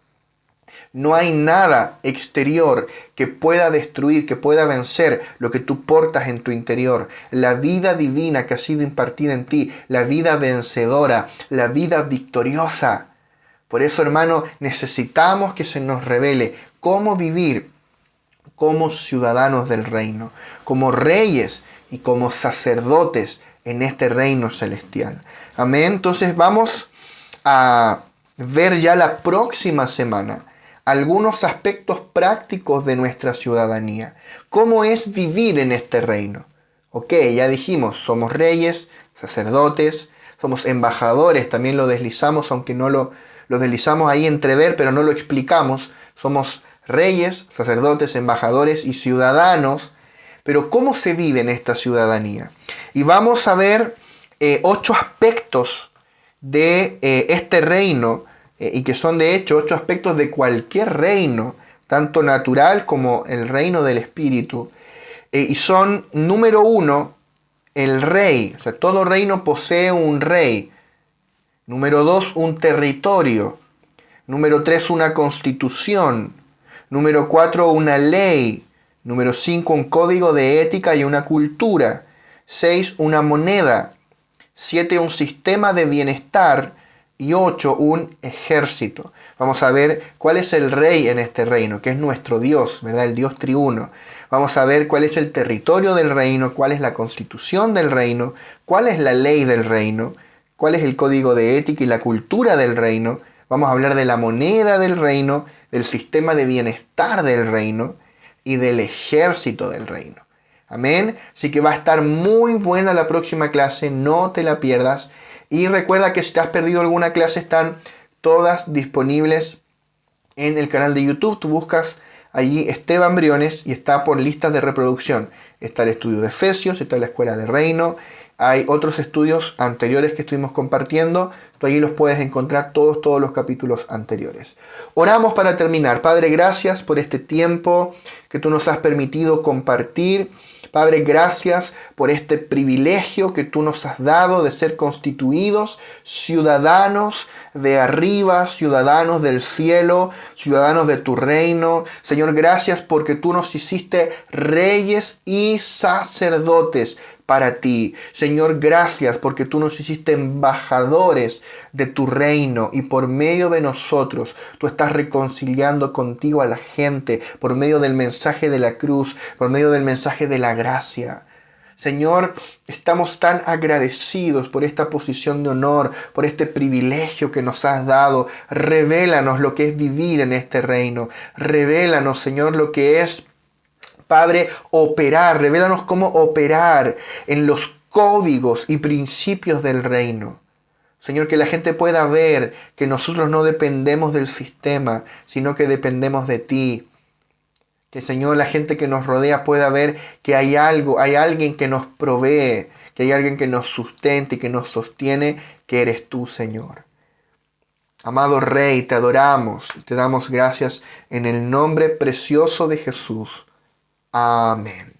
no hay nada exterior que pueda destruir, que pueda vencer lo que tú portas en tu interior. La vida divina que ha sido impartida en ti, la vida vencedora, la vida victoriosa. Por eso, hermano, necesitamos que se nos revele cómo vivir como ciudadanos del reino, como reyes y como sacerdotes en este reino celestial. Amén. Entonces vamos a ver ya la próxima semana algunos aspectos prácticos de nuestra ciudadanía. ¿Cómo es vivir en este reino? Ok, ya dijimos, somos reyes, sacerdotes, somos embajadores, también lo deslizamos, aunque no lo deslizamos ahí entrever, pero no lo explicamos. Somos reyes, sacerdotes, embajadores y ciudadanos. Pero ¿cómo se vive en esta ciudadanía? Y vamos a ver 8 aspectos de este reino, y que son de hecho 8 aspectos de cualquier reino, tanto natural como el reino del Espíritu. Y son, número 1, el rey. O sea, todo reino posee un rey. Número 2, un territorio. Número 3, una constitución. Número 4, una ley. Número 5, un código de ética y una cultura. 6, una moneda. 7, un sistema de bienestar. Y 8, un ejército. Vamos a ver cuál es el rey en este reino, que es nuestro Dios, ¿verdad? El Dios triuno. Vamos a ver cuál es el territorio del reino, cuál es la constitución del reino, cuál es la ley del reino, cuál es el código de ética y la cultura del reino. Vamos a hablar de la moneda del reino, del sistema de bienestar del reino y del ejército del reino. Amén. Así que va a estar muy buena la próxima clase, no te la pierdas. Y recuerda que si te has perdido alguna clase, están todas disponibles en el canal de YouTube. Tú buscas allí Esteban Briones y está por listas de reproducción. Está el estudio de Efesios, está la Escuela de Reino. Hay otros estudios anteriores que estuvimos compartiendo. Tú allí los puedes encontrar todos los capítulos anteriores. Oramos para terminar. Padre, gracias por este tiempo que tú nos has permitido compartir. Padre, gracias por este privilegio que tú nos has dado de ser constituidos ciudadanos de arriba, ciudadanos del cielo, ciudadanos de tu reino. Señor, gracias porque tú nos hiciste reyes y sacerdotes para ti. Señor, gracias porque tú nos hiciste embajadores de tu reino y por medio de nosotros tú estás reconciliando contigo a la gente por medio del mensaje de la cruz, por medio del mensaje de la gracia. Señor, estamos tan agradecidos por esta posición de honor, por este privilegio que nos has dado. Revélanos lo que es vivir en este reino. Revélanos, Señor, lo que es, Padre, operar. Revélanos cómo operar en los códigos y principios del reino. Señor, que la gente pueda ver que nosotros no dependemos del sistema, sino que dependemos de ti. Que, Señor, la gente que nos rodea pueda ver que hay algo, hay alguien que nos provee, que hay alguien que nos sustenta y que nos sostiene, que eres tú, Señor. Amado Rey, te adoramos y te damos gracias en el nombre precioso de Jesús. Amén.